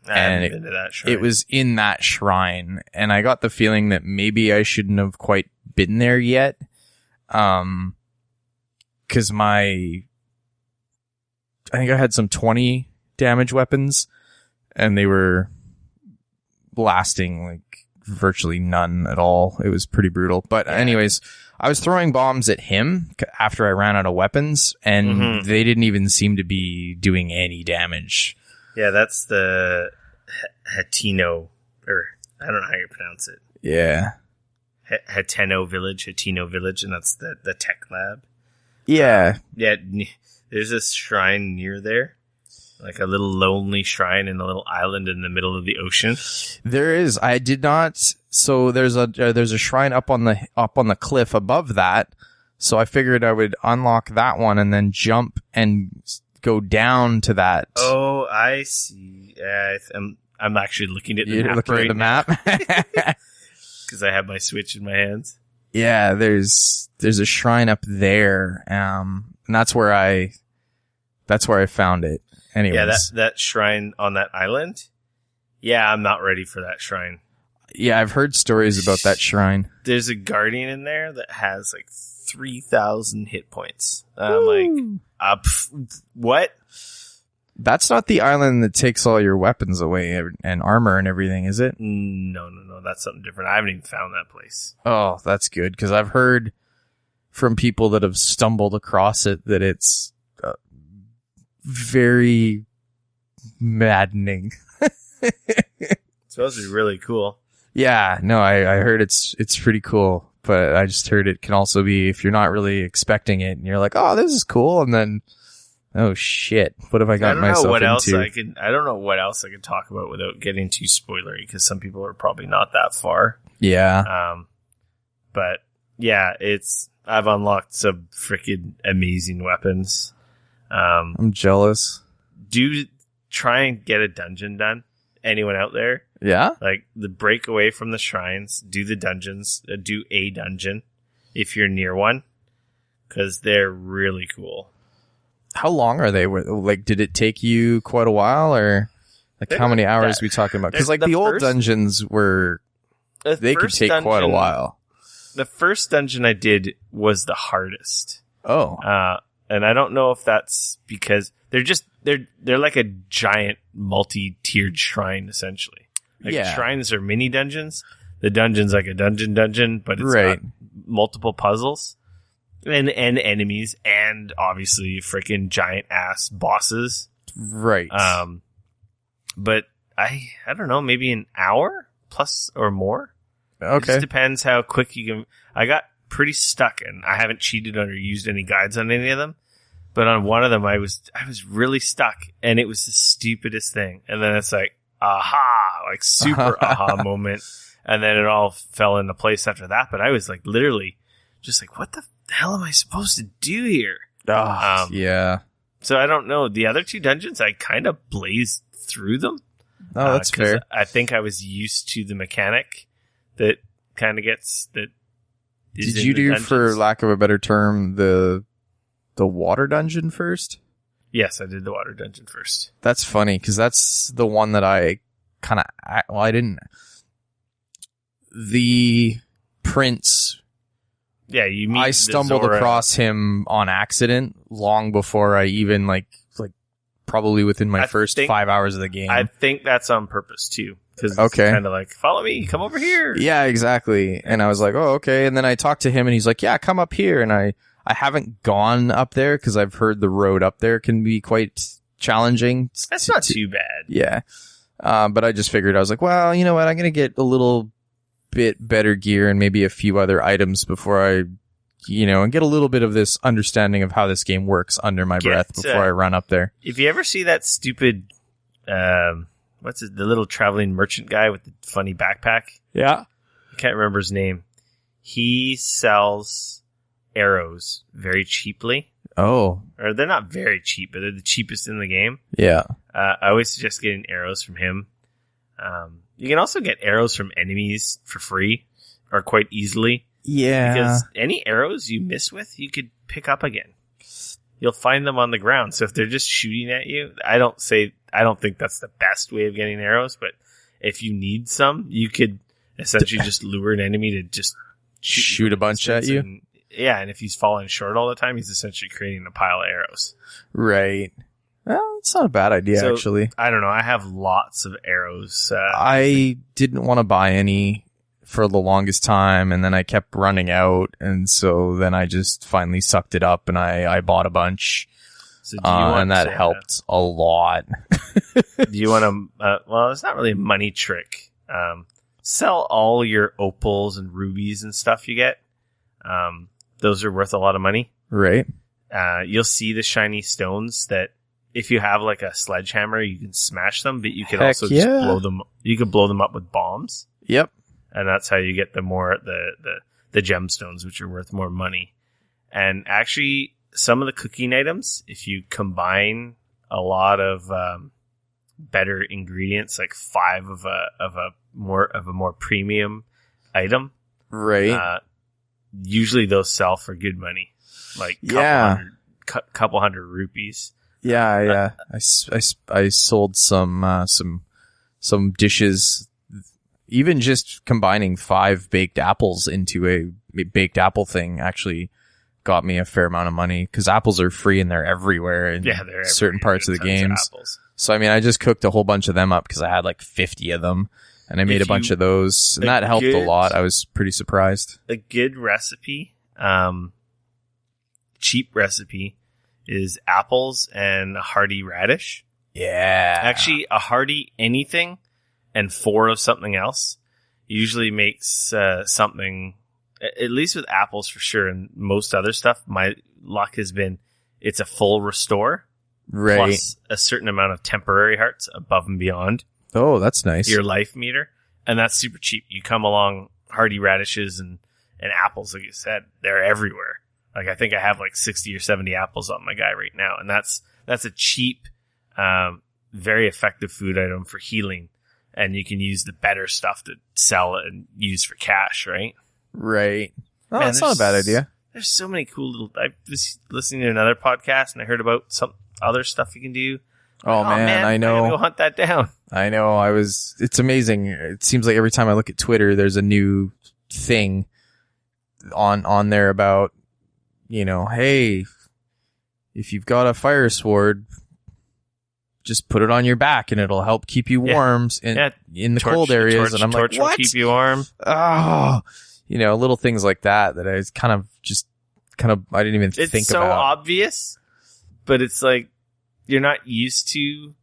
I haven't been to that shrine. It was in that shrine, and I got the feeling that maybe I shouldn't have quite been there yet, because I think I had some 20 damage weapons, and they were lasting like virtually none at all. It was pretty brutal. But anyways, I was throwing bombs at him after I ran out of weapons, and they didn't even seem to be doing any damage. Yeah, that's the Hateno, or I don't know how you pronounce it. Yeah. Hateno Village, and that's the tech lab. Yeah. Yeah, there's this shrine near there. Like a little lonely shrine in a little island in the middle of the ocean. There is. I did not. So there's a shrine up on the cliff above that. So I figured I would unlock that one and then jump and go down to that. Oh, I see. I'm actually looking at the map. You're looking at the map because I have my Switch in my hands. Yeah, there's a shrine up there, and that's where I found it. Anyways. Yeah, that shrine on that island. Yeah, I'm not ready for that shrine. Yeah, I've heard stories about that shrine. There's a guardian in there that has like 3,000 hit points. I'm like, what? That's not the island that takes all your weapons away and armor and everything, is it? No. That's something different. I haven't even found that place. Oh, that's good, because I've heard from people that have stumbled across it that it's very maddening. It's supposed to be really cool. Yeah, no, I heard it's pretty cool, but I just heard it can also be, if you're not really expecting it and you're like, oh, this is cool, and then, oh shit, what have I got myself into? I don't know what else I could talk about without getting too spoilery, because some people are probably not that far. Yeah. But yeah, I've unlocked some freaking amazing weapons. I'm jealous. Do try and get a dungeon done. Anyone out there? Yeah? Like, the break away from the shrines, do the dungeons, do a dungeon if you're near one, because they're really cool. How long are they? Like, did it take you quite a while, or like how many hours are we talking about? Because like the old dungeons they could take quite a while. The first dungeon I did was the hardest. Oh. And I don't know if that's because they're like a giant multi-tiered shrine, essentially. Like, shrines are mini dungeons. The dungeon's like a dungeon, but it's got multiple puzzles and enemies, and obviously freaking giant ass bosses. Right. But I don't know, maybe an hour plus or more. Okay. It just depends how quick you can. I got pretty stuck, and I haven't cheated or used any guides on any of them. But on one of them, I was really stuck, and it was the stupidest thing. And then it's like, aha, like super aha moment. And then it all fell into place after that. But I was like literally just like, what the hell am I supposed to do here? Yeah. So I don't know. The other two dungeons, I kind of blazed through them. Oh, that's fair. I think I was used to the mechanic that kind of gets that. Did you do, for lack of a better term, the water dungeon first? Yes, I did the water dungeon first. That's funny, because that's the one that I kind of... Well, I didn't... The prince... Yeah, you meet I stumbled across him on accident long before I even, like probably within my first 5 hours of the game. I think that's on purpose, too. Because it's kind of like, follow me, come over here. Yeah, exactly. And I was like, oh, okay. And then I talked to him, and he's like, yeah, come up here. And I haven't gone up there, because I've heard the road up there can be quite challenging. That's not too bad. Yeah. But I just figured, I was like, well, you know what? I'm going to get a little bit better gear and maybe a few other items before I, and get a little bit of this understanding of how this game works under my breath before I run up there. If you ever see that stupid, the little traveling merchant guy with the funny backpack? Yeah. I can't remember his name. He sells arrows very cheaply. Oh. Or they're not very cheap, but they're the cheapest in the game. Yeah. I always suggest getting arrows from him. You can also get arrows from enemies for free, or quite easily. Yeah. Because any arrows you miss with, you could pick up again. You'll find them on the ground. So if they're just shooting at you, I don't think that's the best way of getting arrows, but if you need some, you could essentially just lure an enemy to just shoot a bunch at you. And if he's falling short all the time, he's essentially creating a pile of arrows. Right. Well, it's not a bad idea, actually. I don't know. I have lots of arrows. I didn't want to buy any for the longest time, and then I kept running out, and so then I just finally sucked it up, and I bought a bunch. So do you want and that helped a lot. Do you want to... well, it's not really a money trick. Sell all your opals and rubies and stuff you get. Those are worth a lot of money. Right. You'll see the shiny stones that if you have like a sledgehammer, you can smash them, but you can also just blow them. You can blow them up with bombs. Yep. And that's how you get the gemstones, which are worth more money. And actually, some of the cooking items, if you combine a lot of better ingredients, like 5 of a more premium item, right? usually those sell for good money, like couple hundred rupees. Yeah. I sold some dishes. Even just combining 5 baked apples into a baked apple thing actually got me a fair amount of money, because apples are free and they're everywhere in certain parts of the games. So, I mean, I just cooked a whole bunch of them up because I had like 50 of them, and I made a bunch of those, and that helped a lot. I was pretty surprised. A good recipe, cheap recipe, is apples and a hearty radish. Yeah. Actually, a hearty anything and 4 of something else usually makes something, at least with apples for sure, and most other stuff, my luck has been it's a full restore, right, plus a certain amount of temporary hearts above and beyond. Oh, that's nice. Your life meter, and that's super cheap. You come along, hearty radishes and apples, like you said, they're everywhere. Like, I think I have like 60 or 70 apples on my guy right now, and that's a cheap, very effective food item for healing, and you can use the better stuff to sell and use for cash, right? Right. Oh, that's not a bad idea. There's so many cool little... I was listening to another podcast, and I heard about some other stuff you can do. Oh, man, I know. I gotta go hunt that down. I know. It's amazing. It seems like every time I look at Twitter, there's a new thing on there about, hey, if you've got a fire sword, just put it on your back and it'll help keep you warm in the cold areas. And I'm like, what? Will keep you warm. Oh, little things like that I was kind of I didn't even think about. It's so obvious, but it's like, you're not used to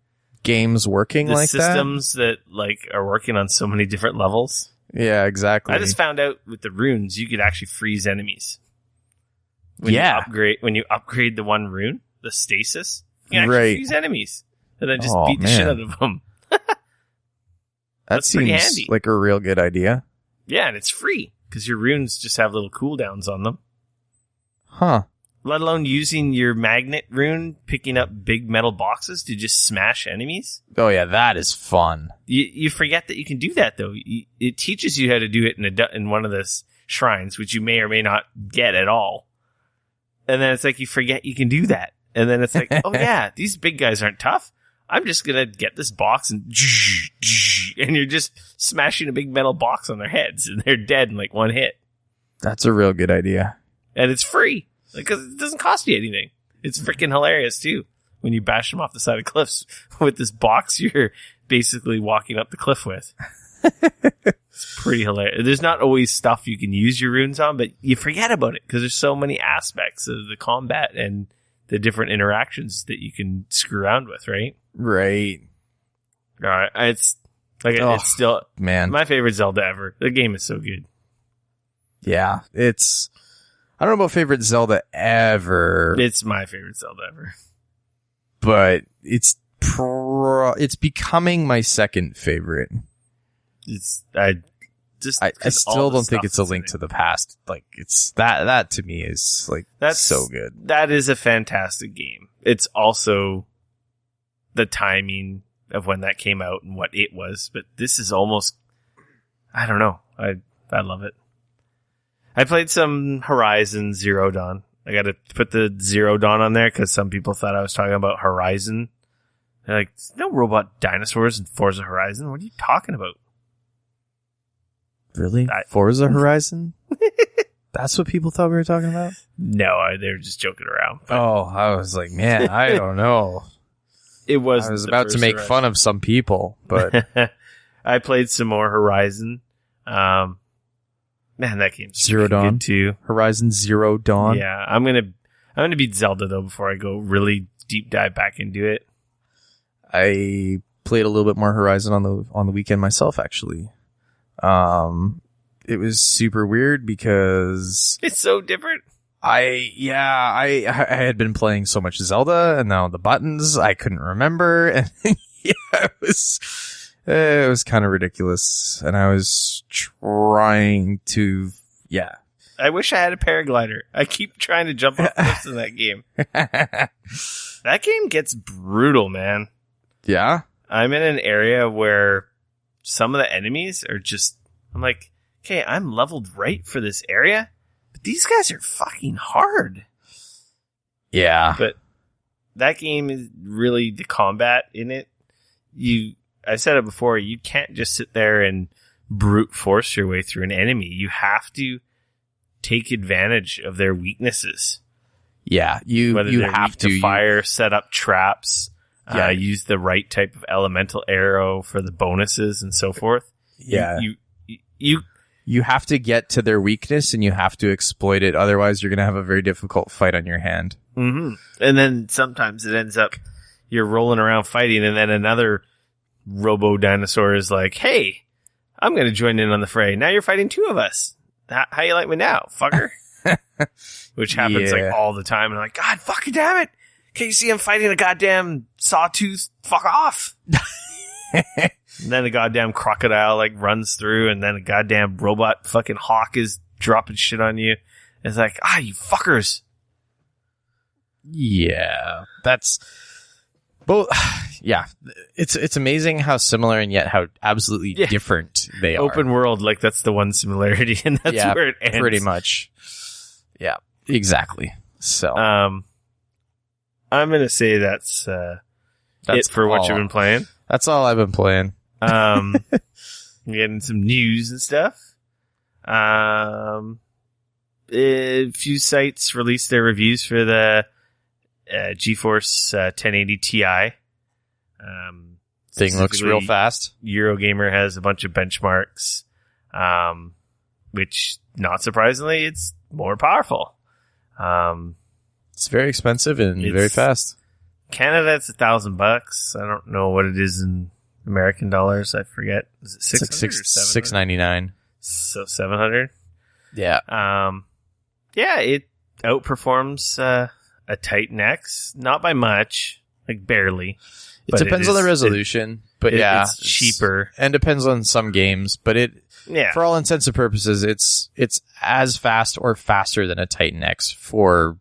games working like that. The systems that like are working on so many different levels. Yeah, exactly. I just found out with the runes, you could actually freeze enemies. When you upgrade the one rune, the stasis, you can actually freeze enemies. And then just beat the shit out of them. That seems handy. Like a real good idea. Yeah, and it's free, because your runes just have little cooldowns on them. Huh. Let alone using your magnet rune, picking up big metal boxes to just smash enemies. Oh yeah, that is fun. You forget that you can do that, though. It teaches you how to do it in one of the shrines, which you may or may not get at all. And then it's like you forget you can do that. And then it's like, oh yeah, these big guys aren't tough. I'm just going to get this box and you're just smashing a big metal box on their heads, and they're dead in like one hit. That's a real good idea. And it's free. Because it doesn't cost you anything. It's freaking hilarious, too. When you bash them off the side of cliffs with this box you're basically walking up the cliff with. It's pretty hilarious. There's not always stuff you can use your runes on, but you forget about it because there's so many aspects of the combat and the different interactions that you can screw around with, right? Right. It's like it's still my favorite Zelda ever. The game is so good. Yeah, I don't know about favorite Zelda ever. It's my favorite Zelda ever. But it's becoming my second favorite. I still don't think it's a Link to the Past. Like, it's that to me is like, that's so good. That is a fantastic game. It's also the timing of when that came out and what it was, but this is almost, I don't know. I love it. I played some Horizon Zero Dawn. I got to put the Zero Dawn on there because some people thought I was talking about Horizon. They're like, there's no robot dinosaurs in Forza Horizon. What are you talking about? Really? Forza Horizon? That's what people thought we were talking about? No, they were just joking around. I was like, man, I don't know. I was about to make fun of some people, but I played some more Horizon. Man, that game's Zero Dawn good too. Horizon Zero Dawn. Yeah, I'm gonna beat Zelda though before I go really deep dive back into it. I played a little bit more Horizon on the weekend myself, actually. It was super weird because it's so different. I had been playing so much Zelda, and now the buttons I couldn't remember, and it was kind of ridiculous, and I was trying to, I wish I had a paraglider. I keep trying to jump off cliffs in that game. That game gets brutal, man. Yeah? I'm in an area where some of the enemies are just, I'm like, okay, I'm leveled right for this area, But these guys are fucking hard. Yeah. But that game is really the combat in it. I said it before, you can't just sit there and brute force your way through an enemy. You have to take advantage of their weaknesses. Yeah, you have to fire, set up traps, use the right type of elemental arrow for the bonuses and so forth. Yeah. You have to get to their weakness and you have to exploit it. Otherwise, you're going to have a very difficult fight on your hand. Mm-hmm. And then sometimes it ends up you're rolling around fighting and then another robo dinosaur is like, hey, I'm going to join in on the fray. Now you're fighting two of us. How you like me now, fucker? Which happens like all the time. And I'm like, God fucking damn it. Can't you see I'm fighting a goddamn sawtooth? Fuck off. And then a goddamn crocodile like runs through and then a goddamn robot fucking hawk is dropping shit on you. It's like, you fuckers. Yeah. That's both. Yeah. It's amazing how similar and yet how absolutely different they are. Open world, like that's the one similarity and that's where it ends. Pretty much. Yeah, exactly. So, I'm going to say that's it for what you've been playing. That's all I've been playing. Getting some news and stuff. A few sites released their reviews for the GeForce 1080 Ti. Thing looks real fast. Eurogamer has a bunch of benchmarks, which, not surprisingly, it's more powerful. It's very expensive and very fast. Canada, it's $1,000. I don't know what it is in American dollars. I forget. Is it $699? So 700. Yeah. It outperforms a Titan X, not by much, like barely. It depends on the resolution, but it's cheaper and depends on some games. But for all intents and purposes, it's as fast or faster than a Titan X for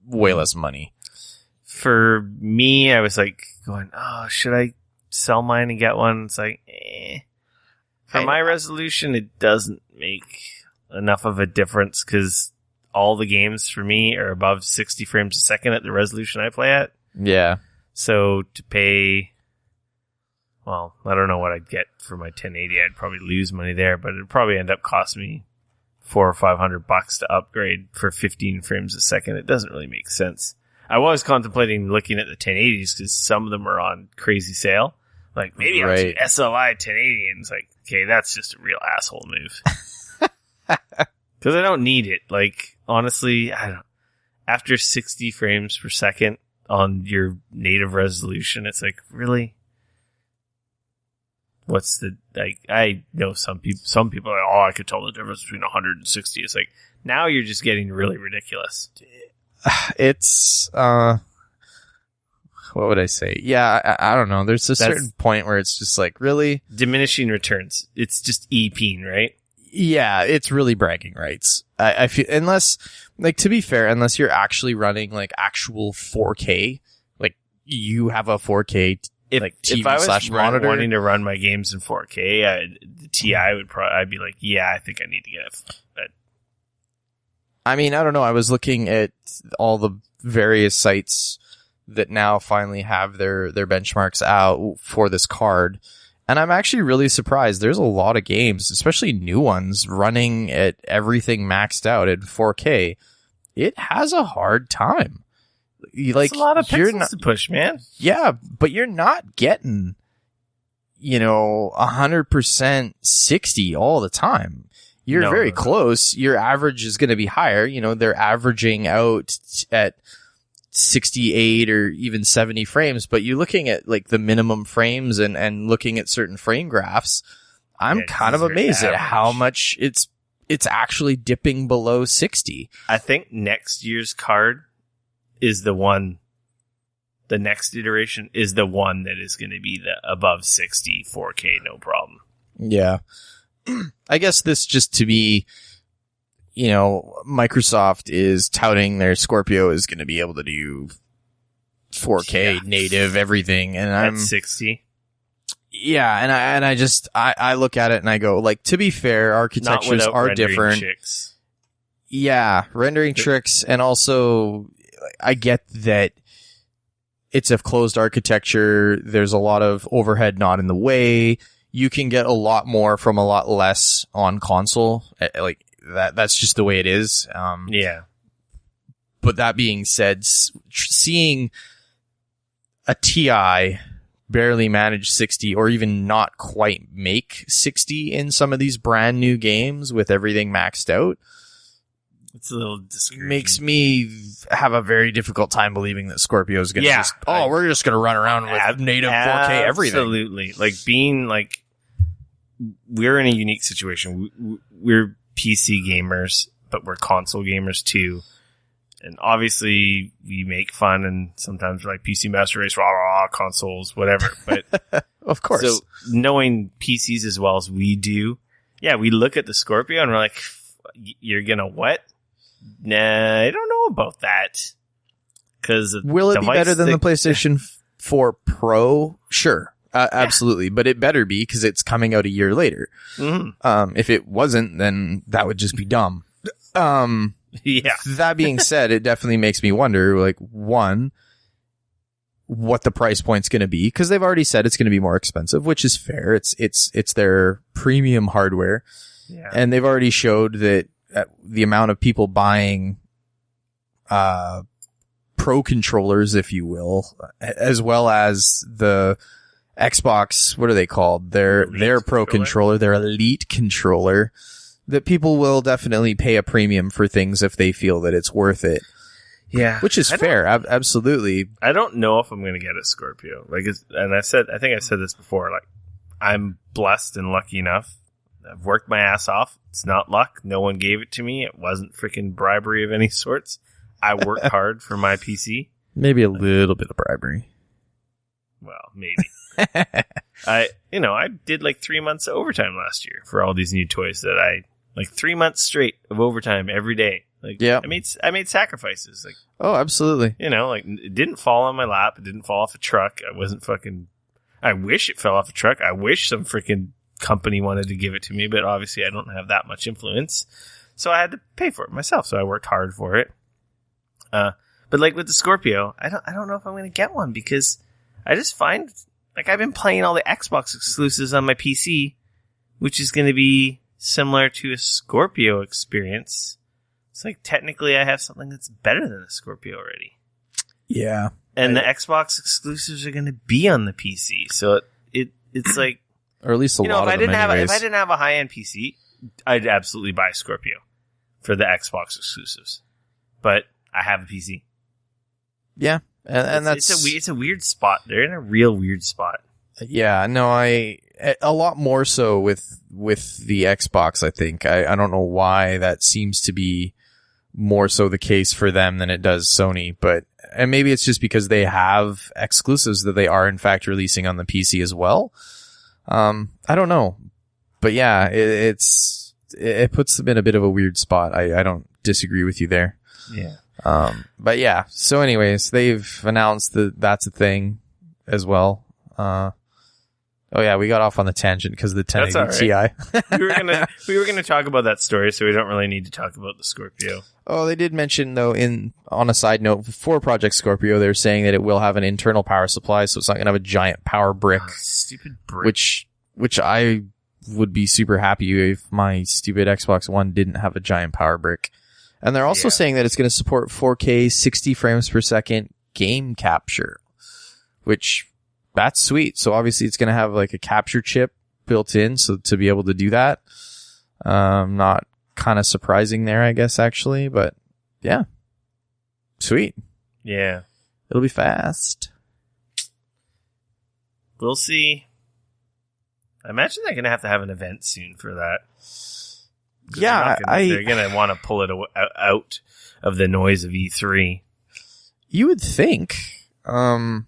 way less money. For me, I was like going, should I sell mine and get one? It's like, for my resolution, it doesn't make enough of a difference because all the games for me are above 60 frames a second at the resolution I play at. Yeah. So to pay, I don't know what I'd get for my 1080. I'd probably lose money there, but it'd probably end up costing me $400 or $500 to upgrade for 15 frames a second. It doesn't really make sense. I was contemplating looking at the 1080s because some of them are on crazy sale. Like, maybe I'll do SLI 1080, and it's like, okay, that's just a real asshole move. Because I don't need it. Like, honestly, after 60 frames per second on your native resolution, it's like, really? What's I know some people are like, I could tell the difference between 160. It's like, now you're just getting really ridiculous. It's, what would I say? Yeah, I don't know. There's a certain point where it's just like, really? Diminishing returns. It's just EPing, right? Yeah, it's really bragging rights. I feel, unless, like, to be fair, unless you're actually running, like, actual 4K, like, you have a 4K, TV / monitor. Wanting to run my games in 4K, the TI I'd be like, yeah, I think I need to get it. I mean, I don't know. I was looking at all the various sites that now finally have their benchmarks out for this card. And I'm actually really surprised. There's a lot of games, especially new ones, running at everything maxed out at 4K. It has a hard time. It's a lot of pixels to push, man. Yeah, but you're not getting, 100% 60 all the time. You're very close. Your average is going to be higher. They're averaging out at 68 or even 70 frames, but you're looking at like the minimum frames and looking at certain frame graphs. I'm kind of amazed at how much it's actually dipping below 60. I think next year's card is the one. The next iteration is the one that is going to be the above 60 4K, no problem. Yeah. I guess this just to be, Microsoft is touting their Scorpio is going to be able to do 4K native everything, and I'm 60. Yeah, and I look at it and I go, like, to be fair, architectures are different. Chicks. Yeah, rendering tricks, and also I get that it's a closed architecture. There's a lot of overhead not in the way. You can get a lot more from a lot less on console. Like that's just the way it is. Yeah. But that being said, seeing a TI barely manage 60 or even not quite make 60 in some of these brand new games with everything maxed out, it's a little discouraging. Makes me have a very difficult time believing that Scorpio is going to we're just going to run around with native 4K everything. Absolutely. Like being like, we're in a unique situation. We're PC gamers, but we're console gamers too. And obviously we make fun and sometimes we're like PC Master Race, rah, consoles, whatever. But of course. So knowing PCs as well as we do, yeah, we look at the Scorpio and we're like, you're going to what? Nah, I don't know about that. Will it be better than the PlayStation 4 Pro? Sure. Absolutely. But it better be because it's coming out a year later. Mm-hmm. If it wasn't, then that would just be dumb. Yeah. That being said, it definitely makes me wonder, like, one, what the price point's going to be, because they've already said it's going to be more expensive, which is fair. It's their premium hardware. Yeah. And they've already showed that the amount of people buying pro controllers, if you will, as well as the Xbox, what are they called? Their pro controller, their Elite controller, that people will definitely pay a premium for things if they feel that it's worth it. Yeah. Which is fair. Absolutely. I don't know if I'm going to get a Scorpio. Like, I think I said this before, like, I'm blessed and lucky enough. I've worked my ass off. It's not luck. No one gave it to me. It wasn't freaking bribery of any sorts. I worked hard for my PC. Maybe a little bit of bribery. Well, maybe. I did like 3 months of overtime last year for all these new toys that like 3 months straight of overtime every day. Like, yeah, I made sacrifices. Like, oh, absolutely. Like it didn't fall on my lap. It didn't fall off a truck. I wish it fell off a truck. I wish some freaking company wanted to give it to me, but obviously I don't have that much influence. So I had to pay for it myself. So I worked hard for it. But like with the Scorpio, I don't know if I'm going to get one because I just find like I've been playing all the Xbox exclusives on my PC, which is going to be similar to a Scorpio experience. It's like technically I have something that's better than a Scorpio already. Yeah. And the Xbox exclusives are going to be on the PC. So it's like, or at least a lot of them anyways. If I didn't have a high-end PC, I'd absolutely buy Scorpio for the Xbox exclusives. But I have a PC. Yeah. And it's a weird spot. They're in a real weird spot. Yeah, no, a lot more so with the Xbox, I think. I don't know why that seems to be more so the case for them than it does Sony, and maybe it's just because they have exclusives that they are in fact releasing on the PC as well. I don't know. But yeah, it puts them in a bit of a weird spot. I don't disagree with you there. Yeah. But yeah, so anyways, they've announced that that's a thing as well. Oh yeah, we got off on the tangent because of the 1080 right. Ti. we were gonna talk about that story, so we don't really need to talk about the Scorpio. Oh, they did mention though, on a side note, for Project Scorpio, they're saying that it will have an internal power supply, so it's not gonna have a giant power brick. Oh, stupid brick. Which I would be super happy if my stupid Xbox One didn't have a giant power brick. And they're also saying that it's going to support 4K 60 frames per second game capture, which that's sweet. So obviously it's going to have like a capture chip built in, so to be able to do that. Not kind of surprising there, I guess, actually, but yeah. Sweet. Yeah. It'll be fast. We'll see. I imagine they're going to have an event soon for that. Yeah, they're going to want to pull it out of the noise of E3. You would think. But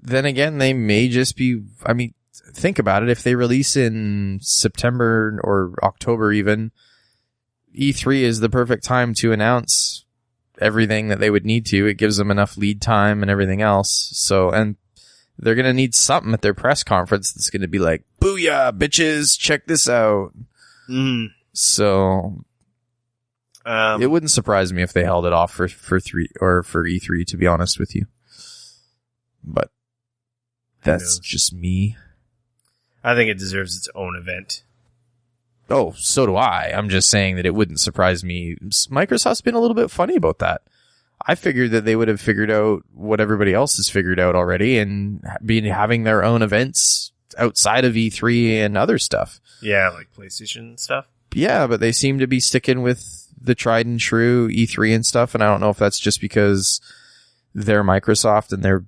then again, they may just be, I mean, think about it. If they release in September or October even, E3 is the perfect time to announce everything that they would need to. It gives them enough lead time and everything else. So, and they're going to need something at their press conference that's going to be like, booyah, bitches, check this out. Mm. So, It wouldn't surprise me if they held it off for E3, to be honest with you. But that's just me. I think it deserves its own event. Oh, so do I. I'm just saying that it wouldn't surprise me. Microsoft's been a little bit funny about that. I figured that they would have figured out what everybody else has figured out already and having their own events outside of E3 and other stuff. Yeah, like PlayStation stuff. Yeah, but they seem to be sticking with the tried and true E3 and stuff, and I don't know if that's just because they're Microsoft and they're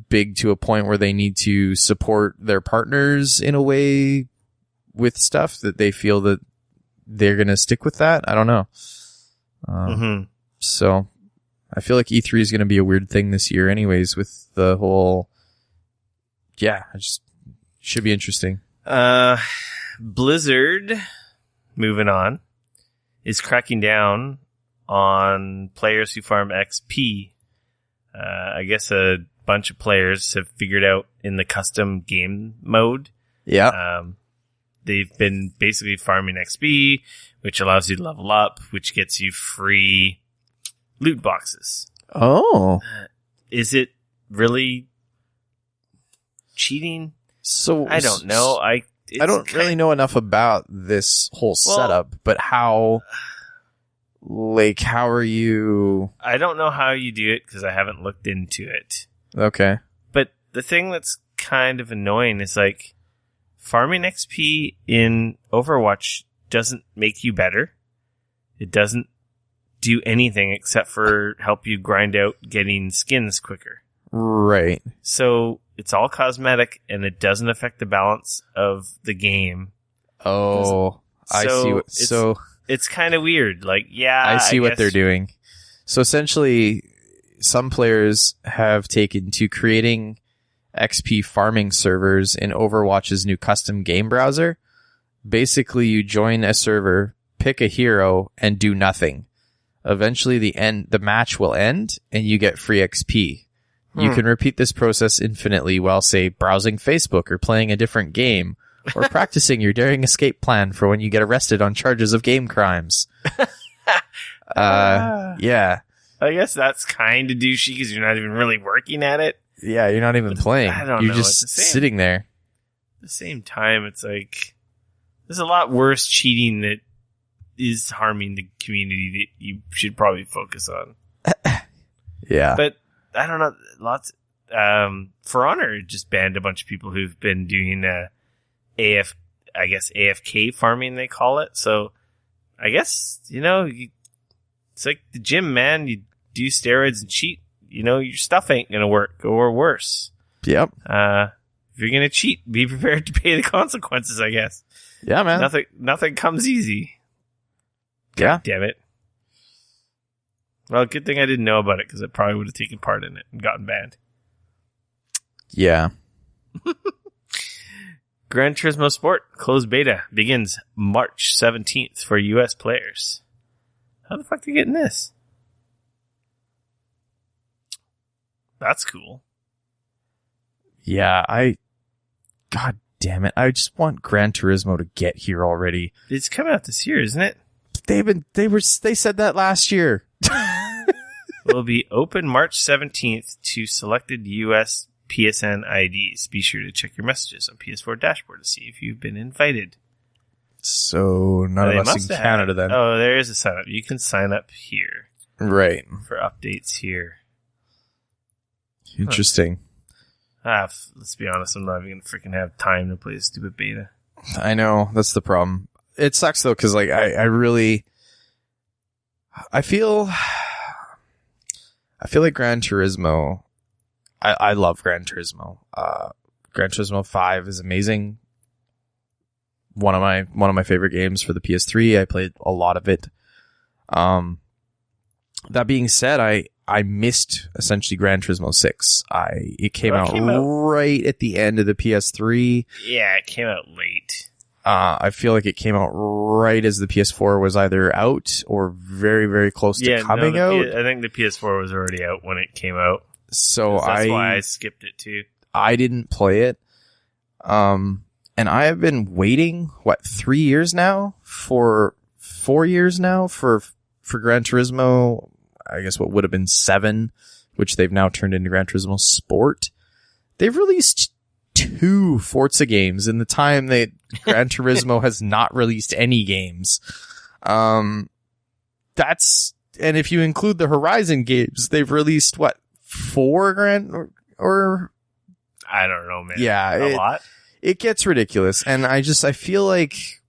big to a point where they need to support their partners in a way with stuff that they feel that they're going to stick with that. I don't know. So I feel like E3 is going to be a weird thing this year anyways with the whole, it just should be interesting. Blizzard, moving on, is cracking down on players who farm XP. I guess a bunch of players have figured out in the custom game mode. Yeah. They've been basically farming XP, which allows you to level up, which gets you free loot boxes. Oh. Is it really cheating? So I don't know. I don't really know enough about this whole setup, but how are you? I don't know how you do it because I haven't looked into it. Okay. But the thing that's kind of annoying is like farming XP in Overwatch doesn't make you better. It doesn't do anything except for help you grind out getting skins quicker. Right. So it's all cosmetic and it doesn't affect the balance of the game. Oh, I see. It's kind of weird. Like, I see what they're doing. So essentially, some players have taken to creating XP farming servers in Overwatch's new custom game browser. Basically, you join a server, pick a hero, and do nothing. Eventually, the match will end, and you get free XP. You can repeat this process infinitely while, say, browsing Facebook or playing a different game, or practicing your daring escape plan for when you get arrested on charges of game crimes. Yeah. I guess that's kind of douchey because you're not even really working at it. Yeah, you're not even playing. You're just sitting there. At the same time, it's like there's a lot worse cheating that is harming the community that you should probably focus on. Yeah. But I don't know. For Honor just banned a bunch of people who've been doing AFK farming, they call it. So I guess, it's like the gym, man. You do steroids and cheat, your stuff ain't going to work or worse. Yep. If you're going to cheat, be prepared to pay the consequences, I guess. Yeah, man. Nothing comes easy. Yeah. God damn it. Well, good thing I didn't know about it because I probably would have taken part in it and gotten banned. Yeah. Gran Turismo Sport closed beta begins March 17th for U.S. players. How the fuck are you getting this? That's cool. Yeah, God damn it. I just want Gran Turismo to get here already. It's coming out this year, isn't it? They said that last year. Will be open March 17th to selected U.S. PSN IDs. Be sure to check your messages on PS4 dashboard to see if you've been invited. So none of us in Canada then. Oh, there is a sign up. You can sign up here. Right. For updates here. Interesting. Let's be honest, I'm not even going to freaking have time to play a stupid beta. I know, that's the problem. It sucks though, because like I feel like Gran Turismo. I love Gran Turismo. Gran Turismo 5 is amazing. One of my favorite games for the PS3. I played a lot of it. That being said, I missed essentially Gran Turismo 6. It came out right at the end of the PS3. Yeah, it came out late. I feel like it came out right as the PS4 was either out or very, very close to coming out. I think the PS4 was already out when it came out. So that's why I skipped it too. I didn't play it. And I have been waiting, 3 years now? 4 years now for for Gran Turismo, I guess what would have been 7, which they've now turned into Gran Turismo Sport. They've released 2 Forza games in the time that Gran Turismo has not released any games. And if you include the Horizon games, they've released 4 or I don't know, man. Yeah, a lot. It gets ridiculous, and I feel like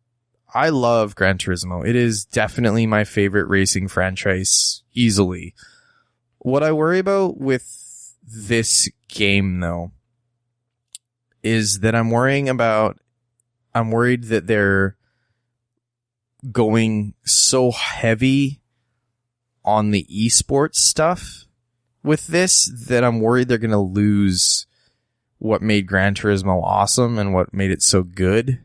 I love Gran Turismo. It is definitely my favorite racing franchise, easily. What I worry about with this game, though, is that I'm worried that they're going so heavy on the esports stuff with this that I'm worried they're going to lose what made Gran Turismo awesome and what made it so good.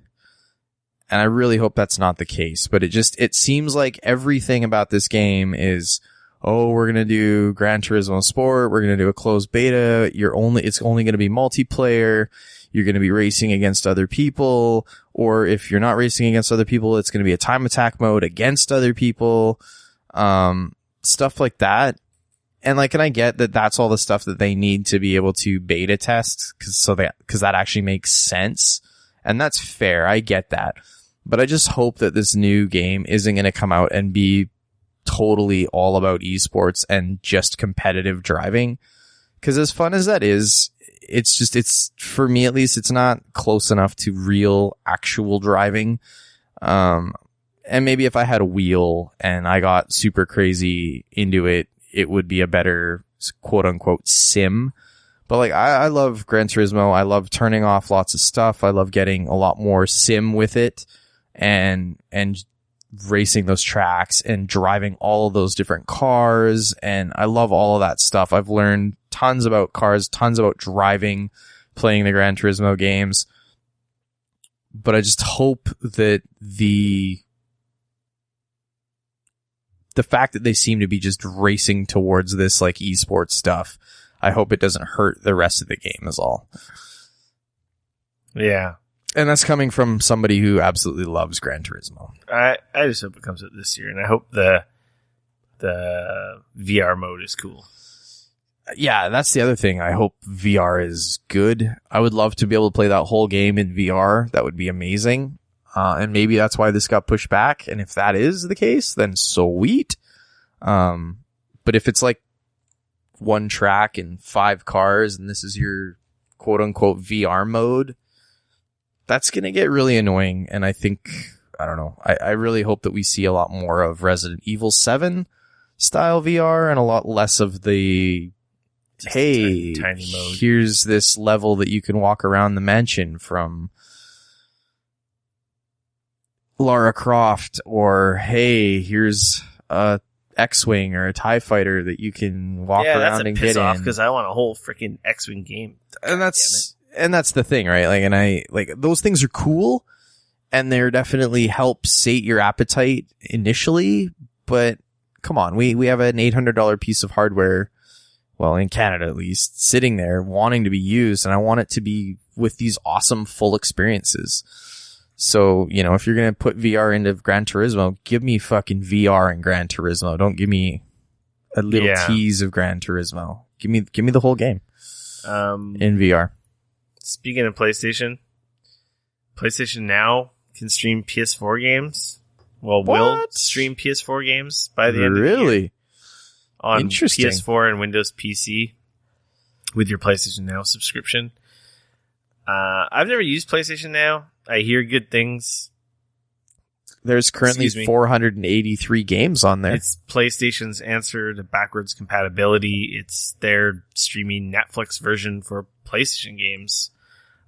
And I really hope that's not the case, but it seems like everything about this game is, we're going to do Gran Turismo Sport. We're going to do a closed beta. It's only going to be multiplayer. You're going to be racing against other people. Or if you're not racing against other people, it's going to be a time attack mode against other people. Stuff like that. And I get that that's all the stuff that they need to be able to beta test because that actually makes sense. And that's fair. I get that. But I just hope that this new game isn't going to come out and be totally all about esports and just competitive driving. Because as fun as that is, it's for me at least, it's not close enough to real actual driving. And maybe if I had a wheel and I got super crazy into it, it would be a better quote unquote sim. But I love Gran Turismo. I love turning off lots of stuff. I love getting a lot more sim with it and racing those tracks and driving all of those different cars. And I love all of that stuff. I've learned tons about cars, tons about driving, playing the Gran Turismo games. But I just hope that the fact that they seem to be just racing towards this esports stuff, I hope it doesn't hurt the rest of the game is all. Yeah. And that's coming from somebody who absolutely loves Gran Turismo. I just hope it comes out this year, and I hope the VR mode is cool. Yeah, that's the other thing. I hope VR is good. I would love to be able to play that whole game in VR. That would be amazing. And maybe that's why this got pushed back. And if that is the case, then sweet. But if it's 1 track and 5 cars and this is your quote unquote VR mode, that's going to get really annoying. And I think, I don't know, I really hope that we see a lot more of Resident Evil 7 style VR and a lot less of the, hey, tiny mode. Here's this level that you can walk around the mansion from Lara Croft, or hey, here's a X-Wing or a TIE fighter that you can walk around and get in. Because I want a whole freaking X-Wing game. And that's the thing, right? And those things are cool, and they're definitely help sate your appetite initially. But come on, we have an $800 piece of hardware, well, in Canada at least, sitting there wanting to be used, and I want it to be with these awesome full experiences. So, if you're going to put VR into Gran Turismo, give me fucking VR in Gran Turismo. Don't give me a little tease of Gran Turismo. Give me the whole game in VR. Speaking of PlayStation Now can stream PS4 games. Well, will stream PS4 games by the end of the year. Really? On PS4 and Windows PC with your PlayStation Now subscription. I've never used PlayStation Now. I hear good things. There's currently 483 games on there. It's PlayStation's answer to backwards compatibility. It's their streaming Netflix version for PlayStation games.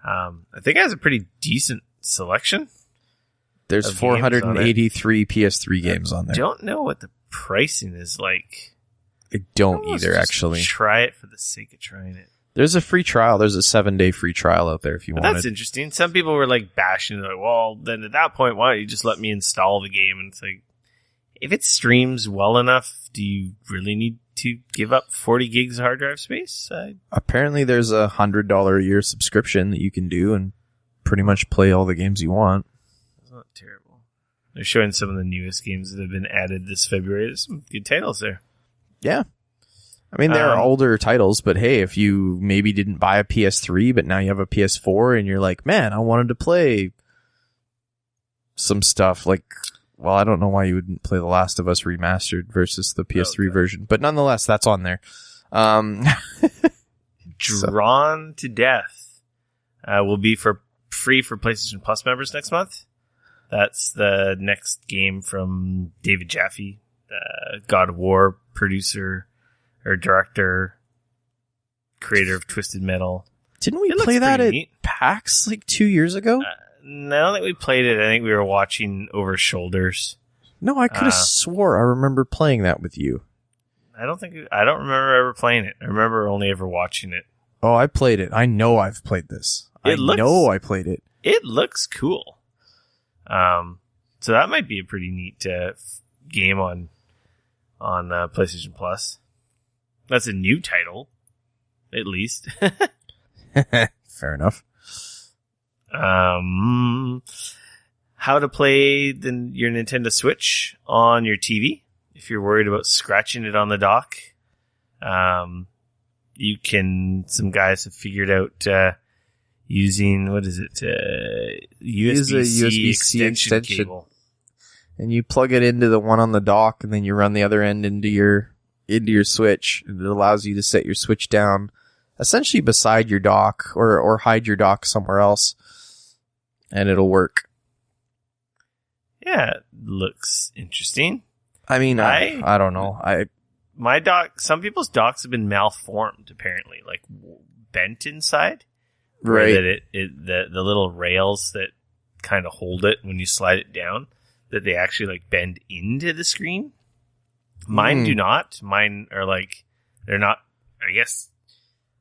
I think it has a pretty decent selection. There's 483 PS3 games on there. I don't know what the pricing is like. I don't either, actually. Try it for the sake of trying it. There's a free trial. There's a 7-day free trial out there if you want. That's interesting. Some people were bashing it. Well, then at that point, why don't you just let me install the game? And it's if it streams well enough, do you really need to give up 40 gigs of hard drive space? Apparently, there's a $100 a year subscription that you can do and pretty much play all the games you want. That's not terrible. They're showing some of the newest games that have been added this February. There's some good titles there. Yeah. I mean, there are older titles, but hey, if you maybe didn't buy a PS3, but now you have a PS4 and you're like, man, I wanted to play some stuff like, well, I don't know why you wouldn't play The Last of Us Remastered versus the PS3 version, but nonetheless, that's on there. Drawn to Death will be free for PlayStation Plus members next month. That's the next game from David Jaffe, God of War producer or director, creator of Twisted Metal. Didn't we play that at PAX like 2 years ago? No, I don't think we played it. I think we were watching over shoulders. No, I could have swore I remember playing that with you. I don't remember ever playing it. I remember only ever watching it. Oh, I played it. I know I've played this. I played it. It looks cool. So that might be a pretty neat game on PlayStation Plus. That's a new title, at least. Fair enough. How to play your Nintendo Switch on your TV if you're worried about scratching it on the dock. Some guys have figured out using, what is it? USB-C extension cable. And you plug it into the one on the dock, and then you run the other end into your Switch, and it allows you to set your Switch down essentially beside your dock or hide your dock somewhere else, and it'll work. Yeah, it looks interesting. I mean, I don't know. My dock, some people's docks have been malformed, apparently, like bent inside. Right. That the little rails that kind of hold it when you slide it down, that they actually like bend into the screen. Mine do not. Mine are like, they're not, I guess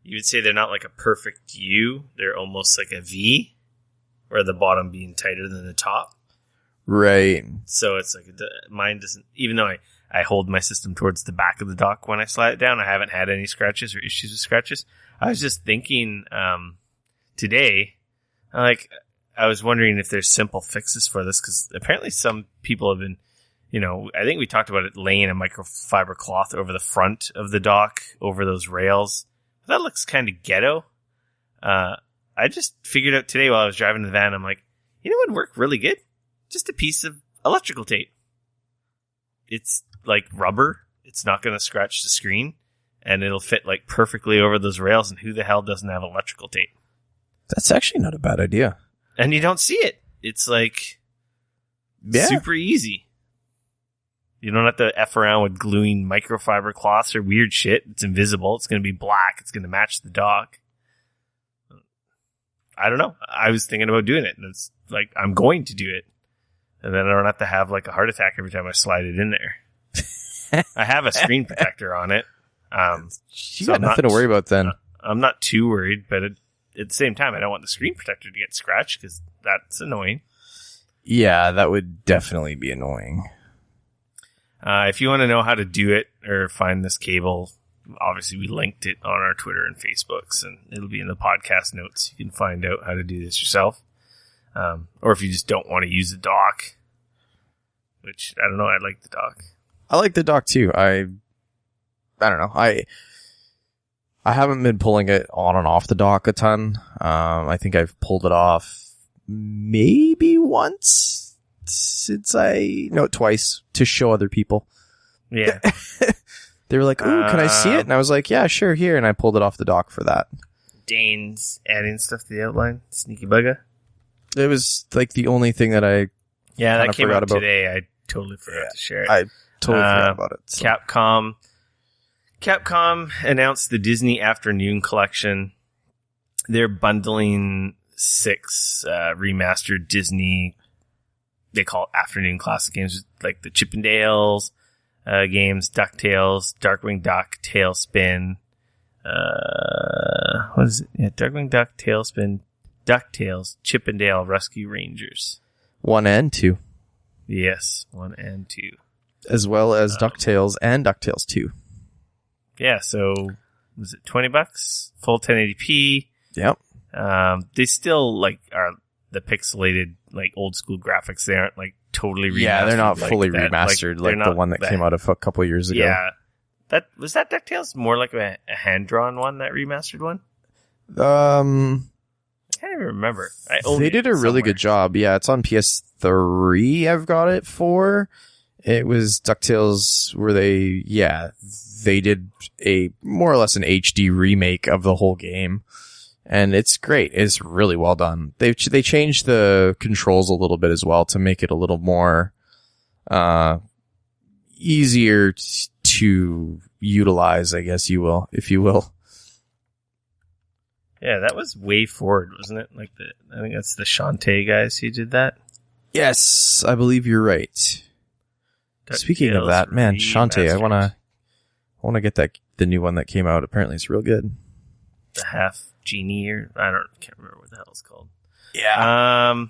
you would say they're not like a perfect U. They're almost like a V, where the bottom being tighter than the top. Right. So it's like, mine doesn't, even though I hold my system towards the back of the dock when I slide it down, I haven't had any scratches or issues with scratches. I was just thinking today, I was wondering if there's simple fixes for this, because apparently some people have been, I think we talked about it, laying a microfiber cloth over the front of the dock, over those rails. That looks kind of ghetto. I just figured out today while I was driving the van, I'm like, you know what would work really good? Just a piece of electrical tape. It's like rubber. It's not going to scratch the screen, and it'll fit like perfectly over those rails, and who the hell doesn't have electrical tape? That's actually not a bad idea. And you don't see it. It's like super easy. You don't have to F around with gluing microfiber cloths or weird shit. It's invisible. It's going to be black. It's going to match the dock. I don't know. I was thinking about doing it, and it's like, I'm going to do it. And then I don't have to have like a heart attack every time I slide it in there. I have a screen protector on it. You got nothing to worry about then. I'm not too worried, but at the same time, I don't want the screen protector to get scratched, because that's annoying. Yeah, that would definitely be annoying. If you want to know how to do it or find this cable, obviously we linked it on our Twitter and Facebooks, and it'll be in the podcast notes. You can find out how to do this yourself. Or if you just don't want to use the dock, which, I don't know, I like the dock. I like the dock too. I don't know. I haven't been pulling it on and off the dock a ton. I think I've pulled it off maybe once twice to show other people. Yeah. They were like, "Ooh, can I see it?" And I was like, "Yeah, sure, here." And I pulled it off the dock for that. Dane's adding stuff to the outline. Sneaky bugger. It was like the only thing that that came out today. I totally forgot to share it. I totally forgot about it. So. Capcom announced the Disney Afternoon Collection. They're bundling 6 remastered Disney, they call it Afternoon Classic games, like the Chippendales games, DuckTales, Darkwing Duck, Tailspin. What is it? Yeah, Darkwing Duck, Tailspin, DuckTales, Chippendale Rescue Rangers. 1 and 2. Yes, 1 and 2. As well as DuckTales and DuckTales 2. Yeah, so was it $20? Full 1080p. Yep. They still are the pixelated, old school graphics. They aren't totally remastered. Yeah, they're not like fully that. remastered Like, like the one that came out a couple of years ago. Yeah. That DuckTales more like a hand-drawn one, that remastered one? I can't even remember. They did a really good job. Yeah, it's on PS3 I've got it for. It was DuckTales where they did a more or less an HD remake of the whole game. And it's great. It's really well done. They changed the controls a little bit as well to make it a little more easier to utilize, I guess if you will. Yeah, that was Way Forward, wasn't it? I think that's the Shantae guys who did that. Yes, I believe you're right. Speaking of that, man, Shantae, I wanna get the new one that came out. Apparently, it's real good. The Half Genie, or can't remember what the hell it's called. Yeah.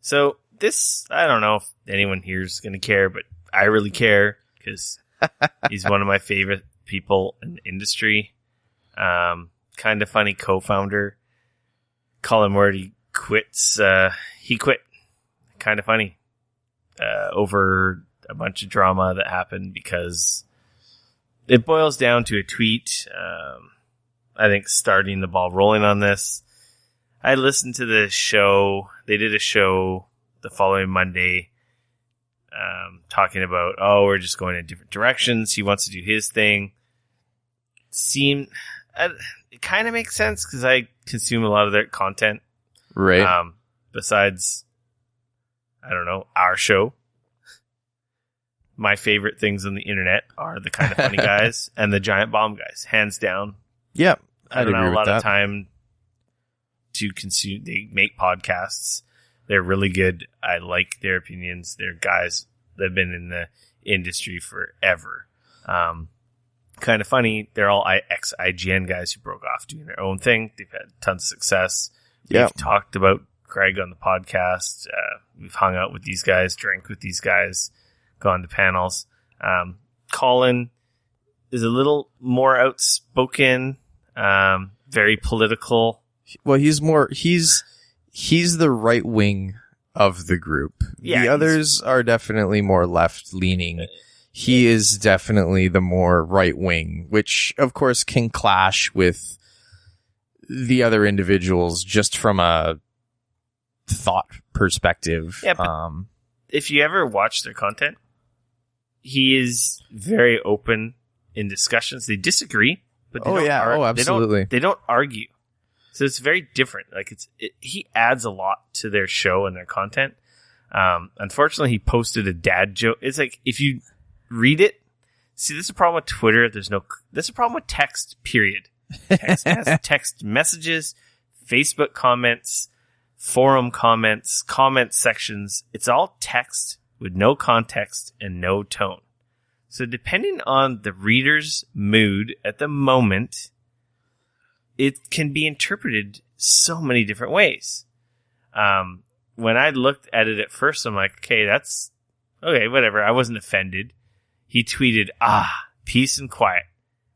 So this, I don't know if anyone here is gonna care, but I really care because he's one of my favorite people in the industry. Kind of funny co-founder Colin Morty quits. He quit. Kind of funny over a bunch of drama that happened because it boils down to a tweet. I think starting the ball rolling on this. I listened to the show. They did a show the following Monday talking about, we're just going in different directions. He wants to do his thing. It kind of makes sense because I consume a lot of their content. Right. Besides, I don't know, our show. My favorite things on the internet are the Kind of Funny guys and the Giant Bomb guys, hands down. Yeah, I don't have a lot of time to consume. They make podcasts. They're really good. I like their opinions. They're guys that have been in the industry forever. Kind of funny. They're all ex-IGN guys who broke off doing their own thing. They've had tons of success. We've talked about Craig on the podcast. We've hung out with these guys, drank with these guys, gone to panels. Colin is a little more outspoken, very political. Well, he's the right wing of the group. Yeah, the others are definitely more left leaning. He is definitely the more right wing, which of course can clash with the other individuals just from a thought perspective. Yeah, but if you ever watch their content, he is very open in discussions. They disagree, but they absolutely. They don't argue. So it's very different. Like he adds a lot to their show and their content. Unfortunately, he posted a dad joke. It's like if you read it. See, this is a problem with Twitter. This is a problem with text, period. Text has text messages, Facebook comments, forum comments, comment sections. It's all text with no context and no tone. So depending on the reader's mood at the moment, it can be interpreted so many different ways. When I looked at it at first, I'm like, okay, that's okay, whatever. I wasn't offended. He tweeted, peace and quiet.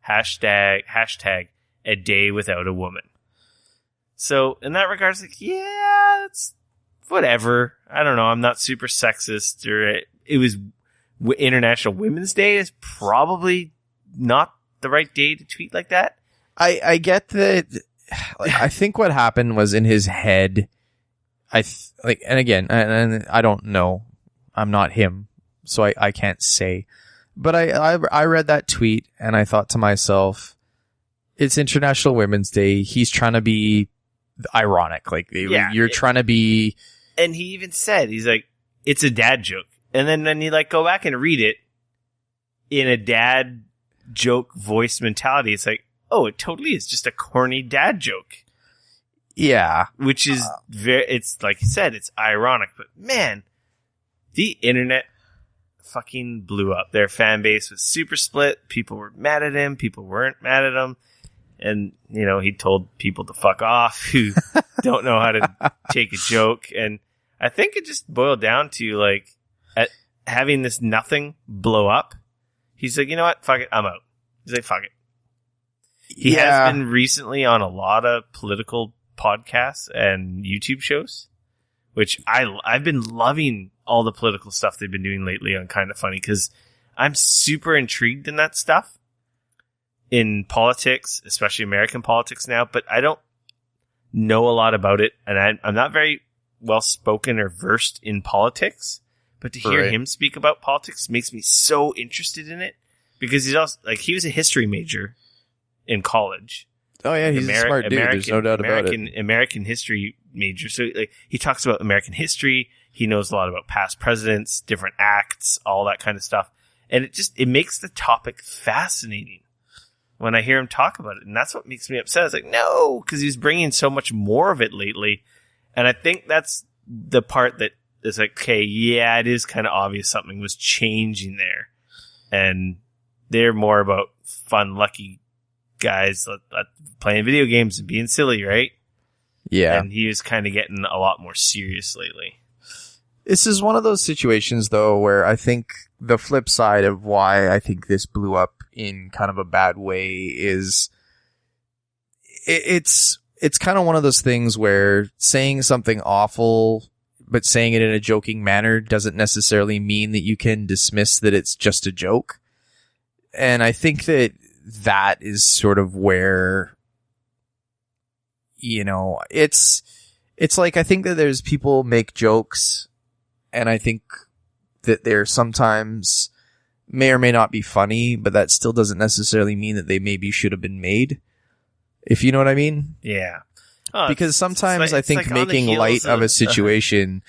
Hashtag a day without a woman. So in that regard, it's like, yeah, it's whatever. I don't know. I'm not super sexist. It was International Women's Day is probably not the right day to tweet like that. I get that. I think what happened was in his head. And again, and I don't know. I'm not him, so I can't say. But I read that tweet and I thought to myself, it's International Women's Day. He's trying to be ironic. Like, you're trying to be. And he even said, he's like, it's a dad joke. And then you go back and read it in a dad joke voice mentality. It's like, oh, it totally is just a corny dad joke. Yeah. Which is it's like you said, it's ironic. But man, the internet fucking blew up. Their fan base was super split. People were mad at him. People weren't mad at him. And, he told people to fuck off who don't know how to take a joke. And I think it just boiled down to having this nothing blow up. He's like, you know what? Fuck it. I'm out. He's like, fuck it. He has been recently on a lot of political podcasts and YouTube shows, which I've been loving all the political stuff they've been doing lately on Kind of Funny, because I'm super intrigued in that stuff, in politics, especially American politics now, but I don't know a lot about it, and I'm not very well spoken or versed in politics, but to hear him speak about politics makes me so interested in it, because he's also, like, he was a history major in college. Oh yeah, he's a smart dude. There's no doubt about it. American history major. So like, he talks about American history. He knows a lot about past presidents, different acts, all that kind of stuff. And it makes the topic fascinating when I hear him talk about it. And that's what makes me upset. I was like, no, because he's bringing so much more of it lately. And I think that's the part that is like, okay, yeah, it is kind of obvious something was changing there. And they're more about fun, lucky guys playing video games and being silly, right? Yeah. And he was kind of getting a lot more serious lately. This is one of those situations, though, where I think the flip side of why I think this blew up in kind of a bad way is it's kind of one of those things where saying something awful but saying it in a joking manner doesn't necessarily mean that you can dismiss that it's just a joke. And I think that is sort of where, you know, it's like, I think that there's people make jokes, and I think that they're sometimes may or may not be funny, but that still doesn't necessarily mean that they maybe should have been made. If you know what I mean? Yeah. Because sometimes I think making light of a situation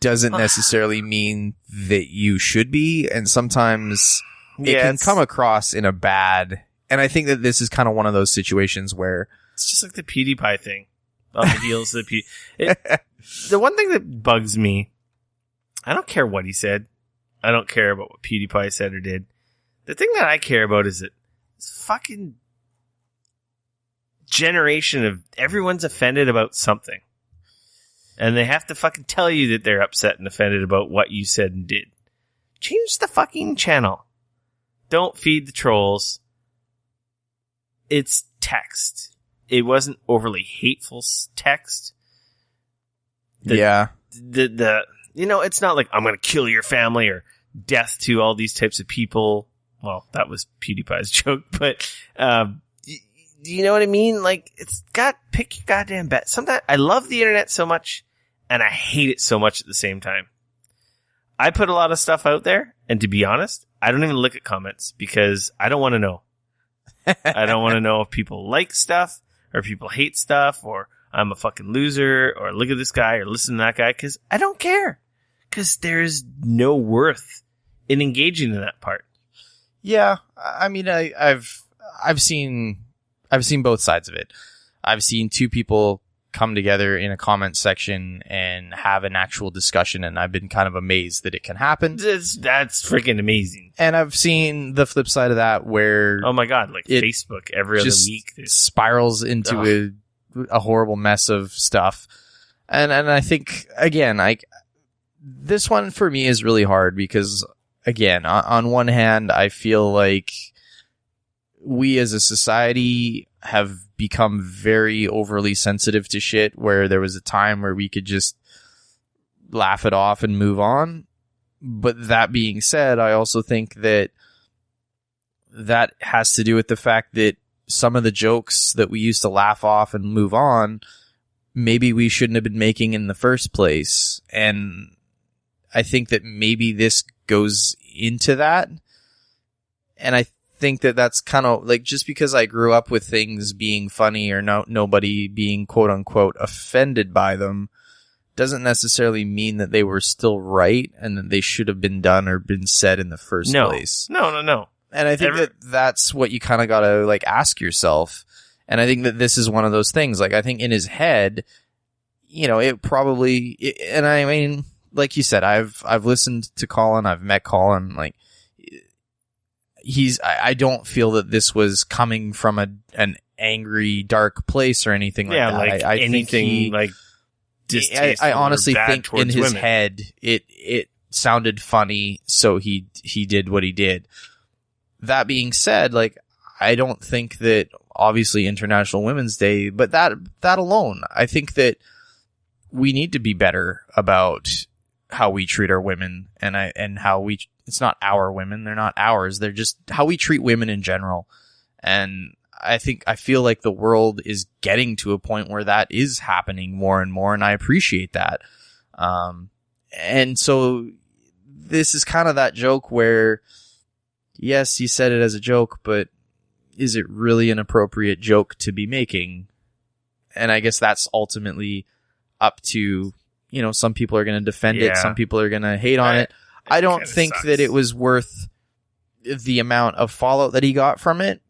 doesn't necessarily mean that you should be, and sometimes it can come across in a bad, and I think that this is kind of one of those situations where it's just like the PewDiePie thing on the heels of the the one thing that bugs me, I don't care what he said. I don't care about what PewDiePie said or did. The thing that I care about is that this fucking generation of everyone's offended about something. And they have to fucking tell you that they're upset and offended about what you said and did. Change the fucking channel. Don't feed the trolls. It's text. It wasn't overly hateful text. Yeah. You know, it's not like, I'm going to kill your family or death to all these types of people. Well, that was PewDiePie's joke, but, you know what I mean? Like, pick your goddamn bet. Sometimes I love the internet so much and I hate it so much at the same time. I put a lot of stuff out there, and to be honest, I don't even look at comments because I don't want to know. I don't want to know if people like stuff or people hate stuff or I'm a fucking loser or look at this guy or listen to that guy, because I don't care. Because there's no worth in engaging in that part. Yeah, I mean, I've seen both sides of it. I've seen two people come together in a comment section and have an actual discussion, and I've been kind of amazed that it can happen. That's freaking amazing. And I've seen the flip side of that where, oh my god, like Facebook every other week spirals into a horrible mess of stuff. And I think, again, this one for me is really hard because, again, on one hand, I feel like we as a society have become very overly sensitive to shit, where there was a time where we could just laugh it off and move on. But that being said, I also think that has to do with the fact that some of the jokes that we used to laugh off and move on, maybe we shouldn't have been making in the first place. And I think that maybe this goes into that. And I think that that's kind of like, just because I grew up with things being funny or nobody being quote unquote offended by them doesn't necessarily mean that they were still right and that they should have been done or been said in the first place. No. And I think that's what you kind of got to like ask yourself. And I think that this is one of those things. Like, I think in his head, you know, and I mean, like you said, I've listened to Colin, I've met Colin, like, I don't feel that this was coming from an angry, dark place or anything like that. Like I anything like distasteful. I honestly think in his women. head it sounded funny, so he did what he did. That being said, like, I don't think that obviously International Women's Day, but that alone, I think that we need to be better about how we treat our women, and how it's not our women, they're not ours, they're just how we treat women in general. And I feel like the world is getting to a point where that is happening more and more, and I appreciate that. And so this is kind of that joke where, yes, he said it as a joke, but is it really an appropriate joke to be making? And I guess that's ultimately up to, some people are going to defend it. Some people are going to hate on it. I don't think that it was worth the amount of fallout that he got from it.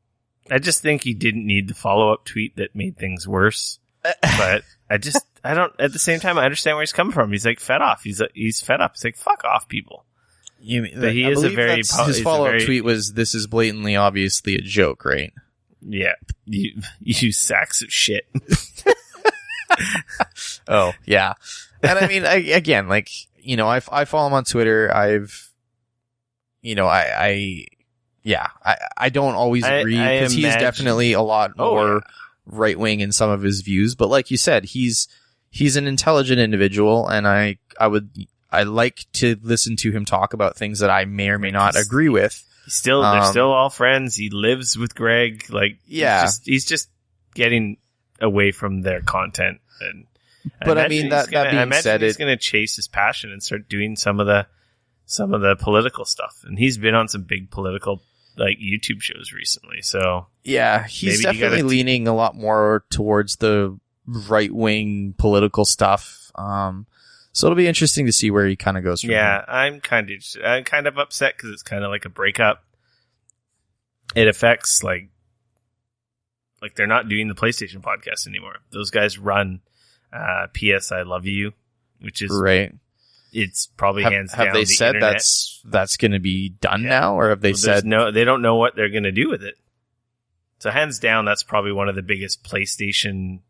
I just think he didn't need the follow-up tweet that made things worse. But at the same time, I understand where he's coming from. He's like fed off. He's fed up. He's like, fuck off, people. But he is his follow-up tweet was, "This is blatantly, obviously a joke," right? Yeah. You sacks of shit. Oh, yeah. And I mean, again, like, I follow him on Twitter. I don't always agree, because he's definitely a lot more right-wing in some of his views. But like you said, he's an intelligent individual, and I like to listen to him talk about things that I may or may not agree with. They're still all friends. He lives with Greg. Like, he's just getting away from their content. But I mean, that being said, he's going to chase his passion and start doing some of the political stuff. And he's been on some big political, like, YouTube shows recently. So yeah, he's definitely leaning a lot more towards the right-wing political stuff. So it'll be interesting to see where he kind of goes from here. I'm kind of upset because it's kind of like a breakup. It affects like they're not doing the PlayStation podcast anymore. Those guys run PS I Love You, which is right. It's probably hands down. Have they said internet. that's going to be done now, or have they said no? They don't know what they're going to do with it. So hands down, that's probably one of the biggest PlayStation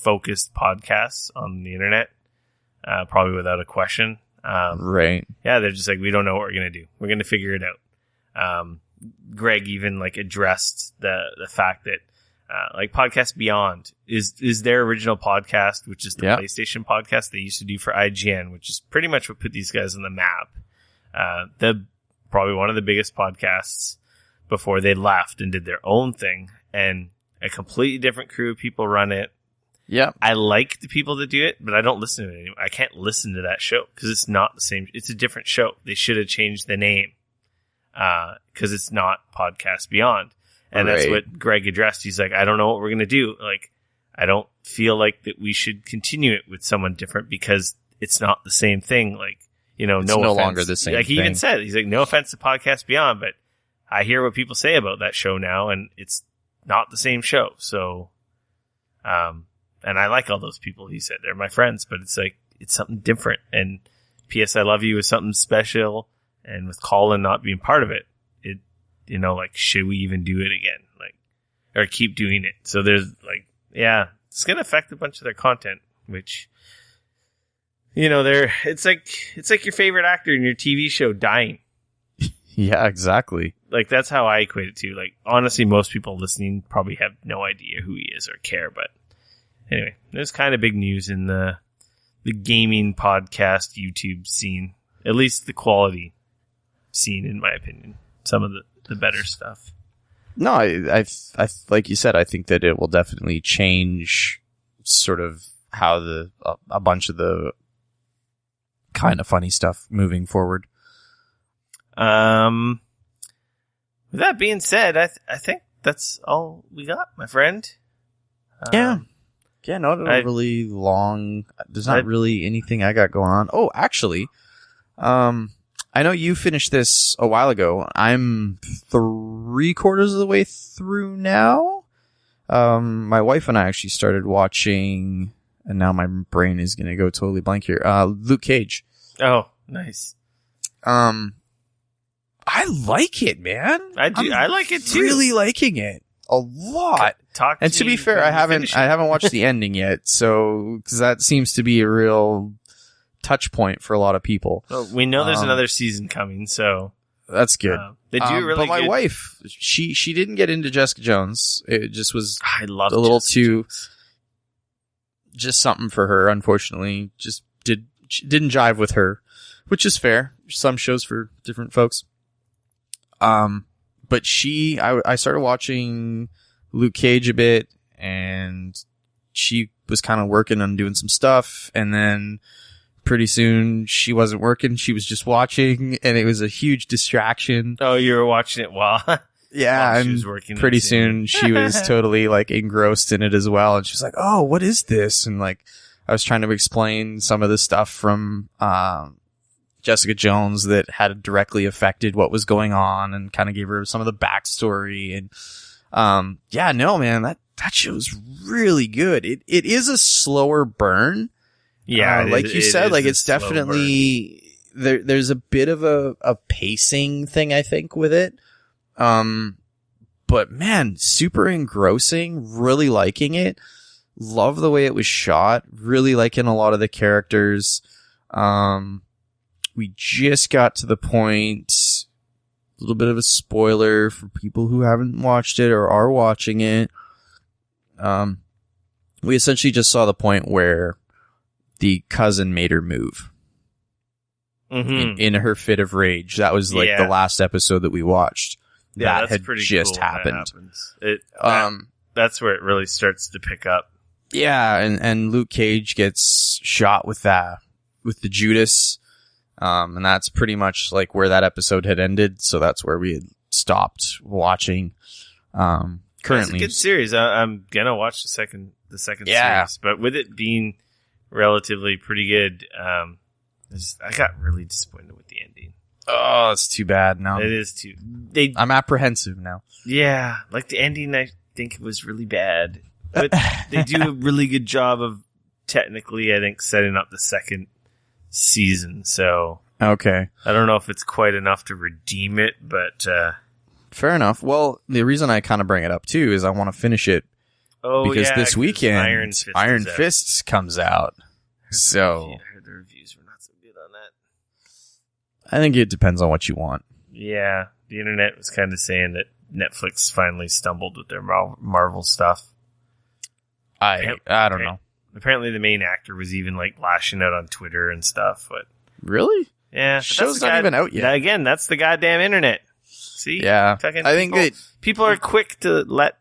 focused podcasts on the internet. Probably without a question. Right. Yeah, they're just like, we don't know what we're going to do. We're going to figure it out. Greg even like addressed the fact that like Podcast Beyond is their original podcast, which is the PlayStation podcast they used to do for IGN, which is pretty much what put these guys on the map. They're probably one of the biggest podcasts before they left and did their own thing, and a completely different crew of people run it. Yeah, I like the people that do it, but I don't listen to it anymore. I can't listen to that show because it's not the same. It's a different show. They should have changed the name because it's not Podcast Beyond. And that's what Greg addressed. He's like, I don't know what we're going to do. Like, I don't feel like that we should continue it with someone different because it's not the same thing. Like, it's no longer the same thing. Like, he even said, he's like, no offense to Podcast Beyond, but I hear what people say about that show now, and it's not the same show. So, and I like all those people, he said. They're my friends, but it's like, it's something different. And PS I Love You is something special. And with Colin not being part of it, like, should we even do it again? Like, or keep doing it? So there's like, it's going to affect a bunch of their content, which, it's like your favorite actor in your TV show dying. Yeah, exactly. Like, that's how I equate it to. Like, honestly, most people listening probably have no idea who he is or care, but anyway, there's kind of big news in the gaming podcast YouTube scene, at least the quality scene, in my opinion. Some of the better stuff. No, I like you said, I think that it will definitely change sort of how a bunch of the kind of funny stuff moving forward. With that being said, I think that's all we got, my friend. Yeah, not overly long. There's not really anything I got going on. Oh, actually, I know you finished this a while ago. I'm 3/4 of the way through now. My wife and I actually started watching, and now my brain is going to go totally blank here. Luke Cage. Oh, nice. I like it, man. I like it too. Really liking it a lot. And to be fair, I haven't watched the ending yet, so because that seems to be a real touch point for a lot was well, we know there's another season coming, so that's good. They do really. But my good. wife, she didn't get into Jessica Jones. It just was I love a little Jessica too Jones. Just something for her. Unfortunately, just didn't jive with her. which is fair. Some shows for different folks. But I started watching Luke Cage a bit, and she was kind of working on doing some stuff, and then pretty soon she wasn't working. She was just watching, and it was a huge distraction. Oh, you were watching it while yeah, she and was working. pretty soon she was totally like engrossed in it as well, and she's like, "Oh, what is this?" And like, I was trying to explain some of the stuff from Jessica Jones that had directly affected what was going on, and kind of gave her some of the backstory. And yeah, no, man, that show's really good. It is a slower burn. Yeah, like you said, like it's definitely there's a bit of a pacing thing, I think, with it. But man, super engrossing, really liking it. Love the way it was shot, really liking a lot of the characters. We just got to the point, a little bit of a spoiler for people who haven't watched it or are watching it. We essentially just saw the point where the cousin made her move. In her fit of rage. That was like the last episode that we watched. Yeah, that had just cool happened. That's where it really starts to pick up. Yeah, and Luke Cage gets shot with the Judas. And that's pretty much like where that episode had ended. So that's where we had stopped watching. Currently, it's a good series. I'm gonna watch the second series, but with it being relatively pretty good, I got really disappointed with the ending. Oh, it's too bad now. It is too. I'm apprehensive now. Yeah, like the ending, I think it was really bad, but they do a really good job of technically, I think, setting up the second season. So okay, I don't know if it's quite enough to redeem it, but fair enough. Well, the reason I kind of bring it up too is I want to finish it. Because this weekend Iron Fists comes out. So I heard the reviews were not so good on that. I think it depends on what you want. Yeah, the internet was kind of saying that Netflix finally stumbled with their Marvel stuff. I don't know. Apparently the main actor was even like lashing out on Twitter and stuff. But really? Yeah. Show's not even out yet. Again, that's the goddamn internet. See? Yeah. I think that people are quick to let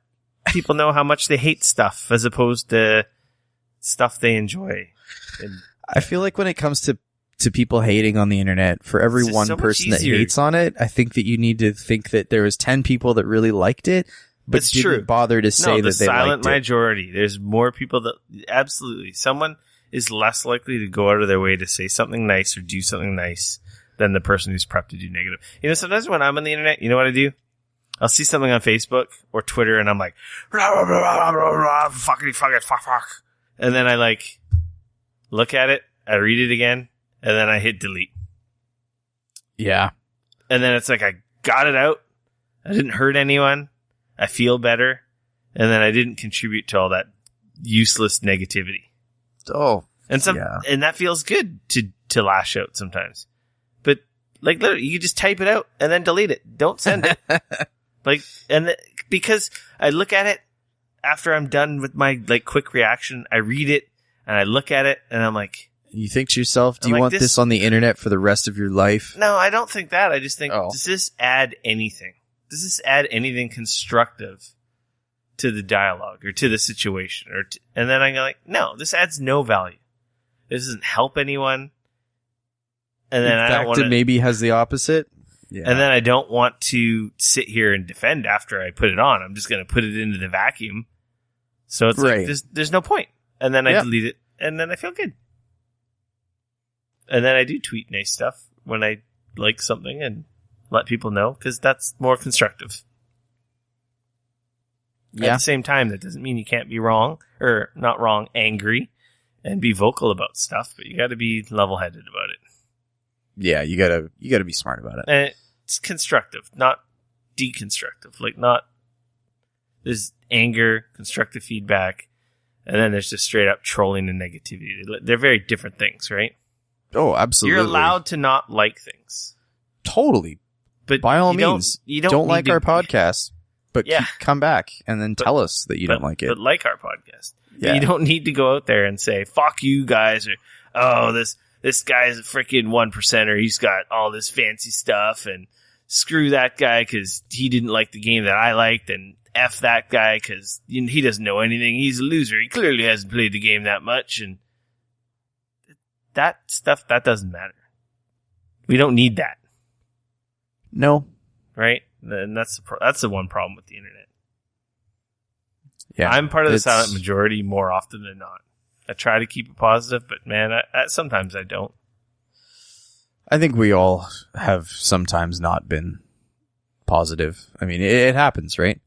people know how much they hate stuff as opposed to stuff they enjoy. And I feel like when it comes to people hating on the internet, for every one person that hates on it, I think that you need to think that there was 10 people that really liked it, but didn't bother to say that they liked it. The silent majority. There's more people that absolutely. Someone is less likely to go out of their way to say something nice or do something nice than the person who's prepped to do negative. You know, sometimes when I'm on the internet, you know what I do? I'll see something on Facebook or Twitter and I'm like, blah, blah, blah, blah, blah, fuckity fuck it, fuck. And then I like look at it, I read it again, and then I hit delete. Yeah. And then it's like I got it out. I didn't hurt anyone. I feel better. And then I didn't contribute to all that useless negativity. Oh. And and that feels good to lash out sometimes. But like literally you just type it out and then delete it. Don't send it. Because I look at it after I'm done with my like quick reaction, I read it and I look at it and I'm like, you think to yourself, do you want this on the internet for the rest of your life? No, I don't think that. I just think, does this add anything? Does this add anything constructive to the dialogue or to the situation? And then I go like, no, this adds no value. This doesn't help anyone. And then I don't want to. Maybe has the opposite. Yeah. And then I don't want to sit here and defend after I put it on. I'm just going to put it into the vacuum. So it's like, there's no point. And then I delete it, and then I feel good. And then I do tweet nice stuff when I like something and let people know, because that's more constructive. Yeah. At the same time, that doesn't mean you can't be wrong, or not wrong, angry, and be vocal about stuff, but you got to be level-headed about it. Yeah, you gotta be smart about it. And it's constructive, not deconstructive. Like, not there's anger, constructive feedback, and then there's just straight up trolling and negativity. They're very different things, right? Oh, absolutely. You're allowed to not like things. Totally. But by all means, you don't like our podcast, but come back and then tell us that you don't like it. But like our podcast. Yeah. You don't need to go out there and say, fuck you guys, or, oh, this this guy's a freaking 1%er. He's got all this fancy stuff, and screw that guy because he didn't like the game that I liked, and F that guy because he doesn't know anything. He's a loser. He clearly hasn't played the game that much, and that stuff, that doesn't matter. We don't need that. No. Right? And that's the one problem with the internet. Yeah, I'm part of the silent majority more often than not. I try to keep it positive, but man, sometimes I don't. I think we all have sometimes not been positive. I mean, it happens, right?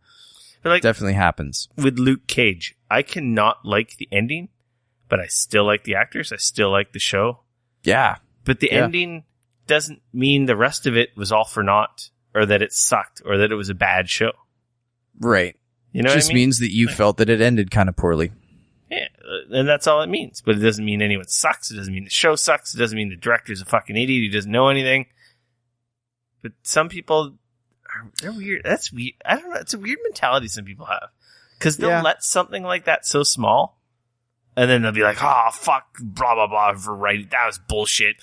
But like, it definitely happens. With Luke Cage, I cannot like the ending, but I still like the actors. I still like the show. Yeah. But the ending doesn't mean the rest of it was all for naught, or that it sucked, or that it was a bad show. Right. You know it just means that you felt that it ended kind of poorly. Yeah, and that's all it means. But it doesn't mean anyone sucks. It doesn't mean the show sucks. It doesn't mean the director's a fucking idiot. He doesn't know anything. But some people, they're weird. That's weird. I don't know. It's a weird mentality some people have. Because they'll let something like that so small, and then they'll be like, oh, fuck, blah, blah, blah, for writing. That was bullshit.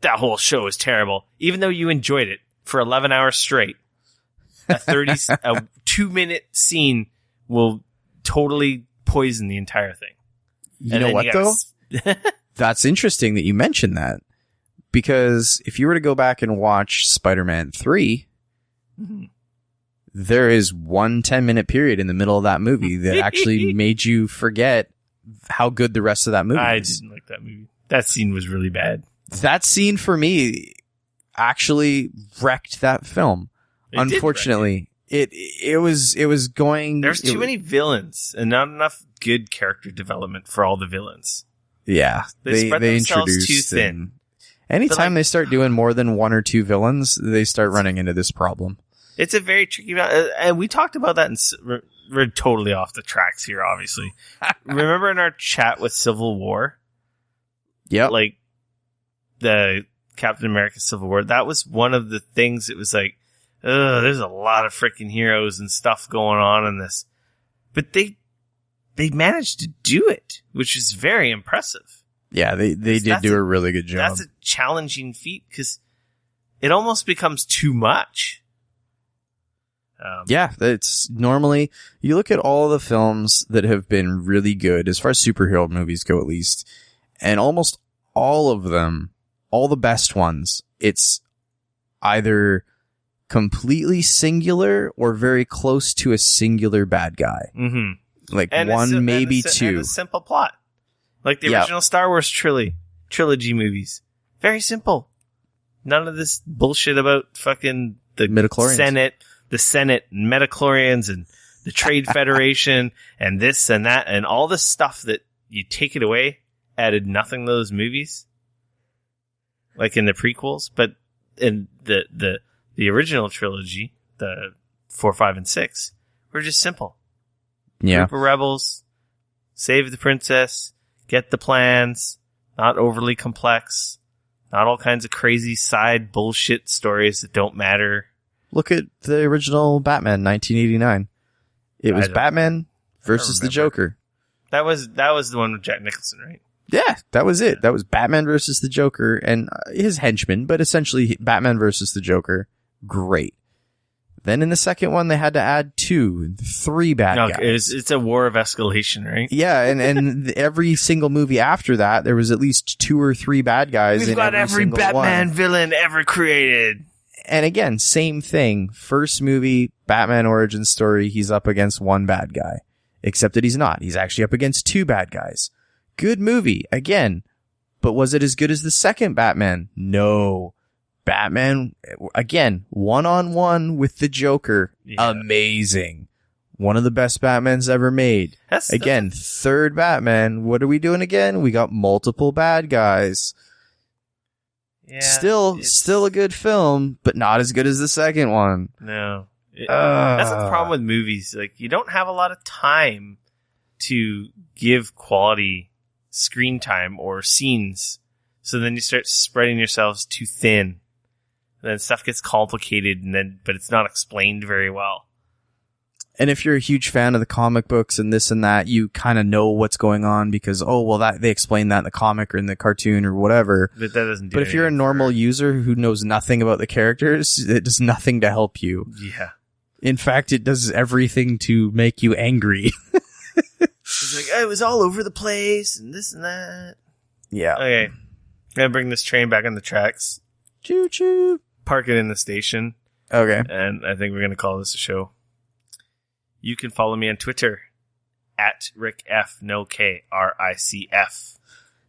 That whole show was terrible. Even though you enjoyed it for 11 hours straight. A 2-minute scene will totally poison the entire thing. You know what, though? That's interesting that you mentioned that. Because if you were to go back and watch Spider-Man 3, there is one 10-minute period in the middle of that movie that actually made you forget how good the rest of that movie is. I didn't like that movie. That scene was really bad. That scene, for me, actually wrecked that film. Unfortunately. It was going... There's too many villains and not enough good character development for all the villains. Yeah. They spread themselves too thin. Anytime they start doing more than one or two villains, they start running into this problem. It's a very tricky... And we talked about that, we're totally off the tracks here, obviously. Remember in our chat with Civil War? Yep. Like, the Captain America Civil War, that was one of the things. It was like, there's a lot of freaking heroes and stuff going on in this. But they managed to do it, which is very impressive. Yeah, they did do a really good job. That's a challenging feat because it almost becomes too much. Yeah, it's normally, you look at all the films that have been really good, as far as superhero movies go at least, and almost all of them, all the best ones, it's either completely singular or very close to a singular bad guy. Mm-hmm. Like one, maybe two. And a simple plot. Like the original Star Wars trilogy movies. Very simple. None of this bullshit about fucking the midichlorians. The Senate and midichlorians and the Trade Federation and this and that and all this stuff that you take it away added nothing to those movies. Like in the prequels, but in the original trilogy, the 4, 5, and 6, were just simple. Yeah. Group of rebels, save the princess, get the plans, not overly complex, not all kinds of crazy side bullshit stories that don't matter. Look at the original Batman, 1989. It was Batman versus the Joker. That was the one with Jack Nicholson, right? Yeah, that was it. That was Batman versus the Joker and his henchmen, but essentially Batman versus the Joker. Great. Then in the second one, they had to add 2, 3 bad guys. It's a war of escalation, right? Yeah, and every single movie after that, there was at least 2 or 3 bad guys. We've got every Batman villain ever created. And again, same thing. First movie, Batman origin story, he's up against 1 bad guy. Except that he's not. He's actually up against 2 bad guys. Good movie, again. But was it as good as the second Batman? No. Batman, again, one-on-one with the Joker. Yeah. Amazing. One of the best Batmans ever made. Third Batman. What are we doing again? We got multiple bad guys. Yeah, still a good film, but not as good as the second one. No. That's the problem with movies. Like, you don't have a lot of time to give quality screen time or scenes. So then you start spreading yourselves too thin. And then stuff gets complicated, but it's not explained very well. And if you're a huge fan of the comic books and this and that, you kind of know what's going on because, that they explain that in the comic or in the cartoon or whatever. But that doesn't do But if you're a normal user who knows nothing about the characters, it does nothing to help you. Yeah. In fact, it does everything to make you angry. It's like, it was all over the place and this and that. Yeah. Okay. I'm going to bring this train back on the tracks. Choo choo. Park it in the station. Okay. And I think we're going to call this a show. You can follow me on Twitter at RickF, no K, RICF.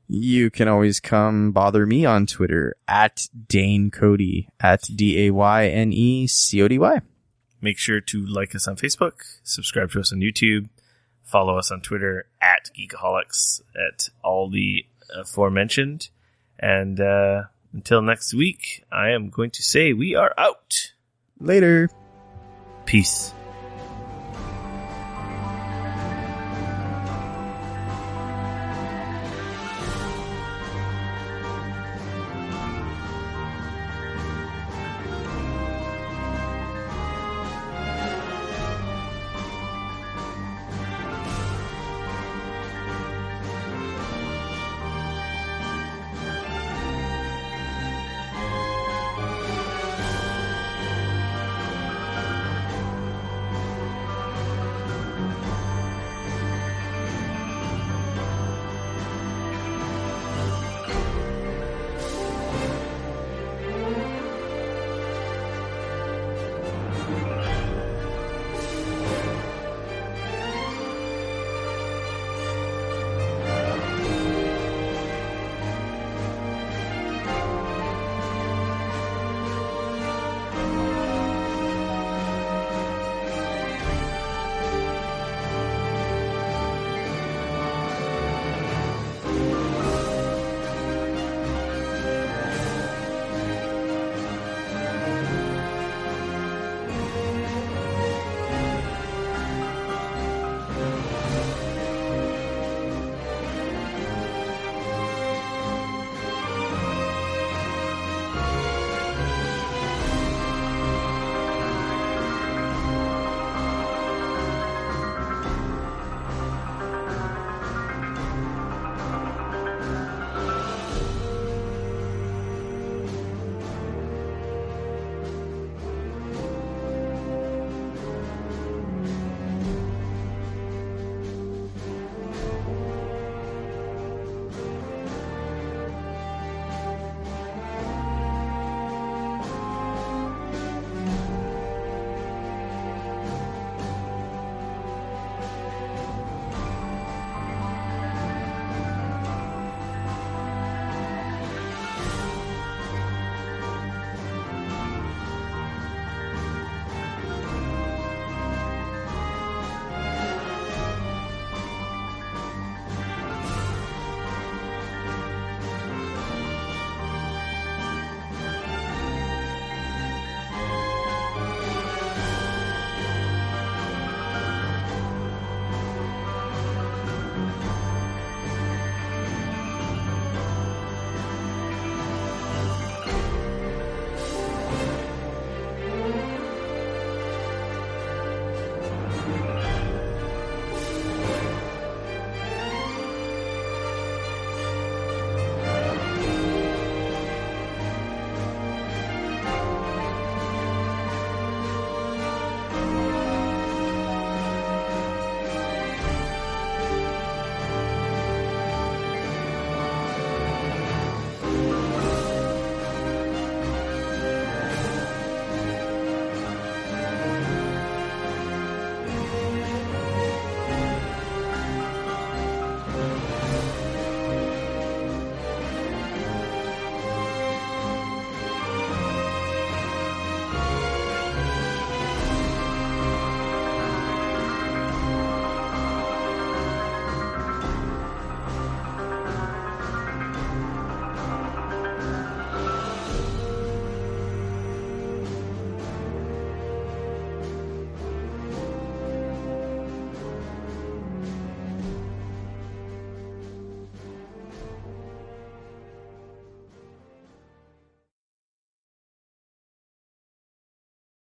You can always come bother me on Twitter at Dane Cody, at DAYNECODY. Make sure to like us on Facebook, subscribe to us on YouTube, follow us on Twitter at Geekoholics, at all the aforementioned. And until next week, I am going to say we are out. Later. Peace.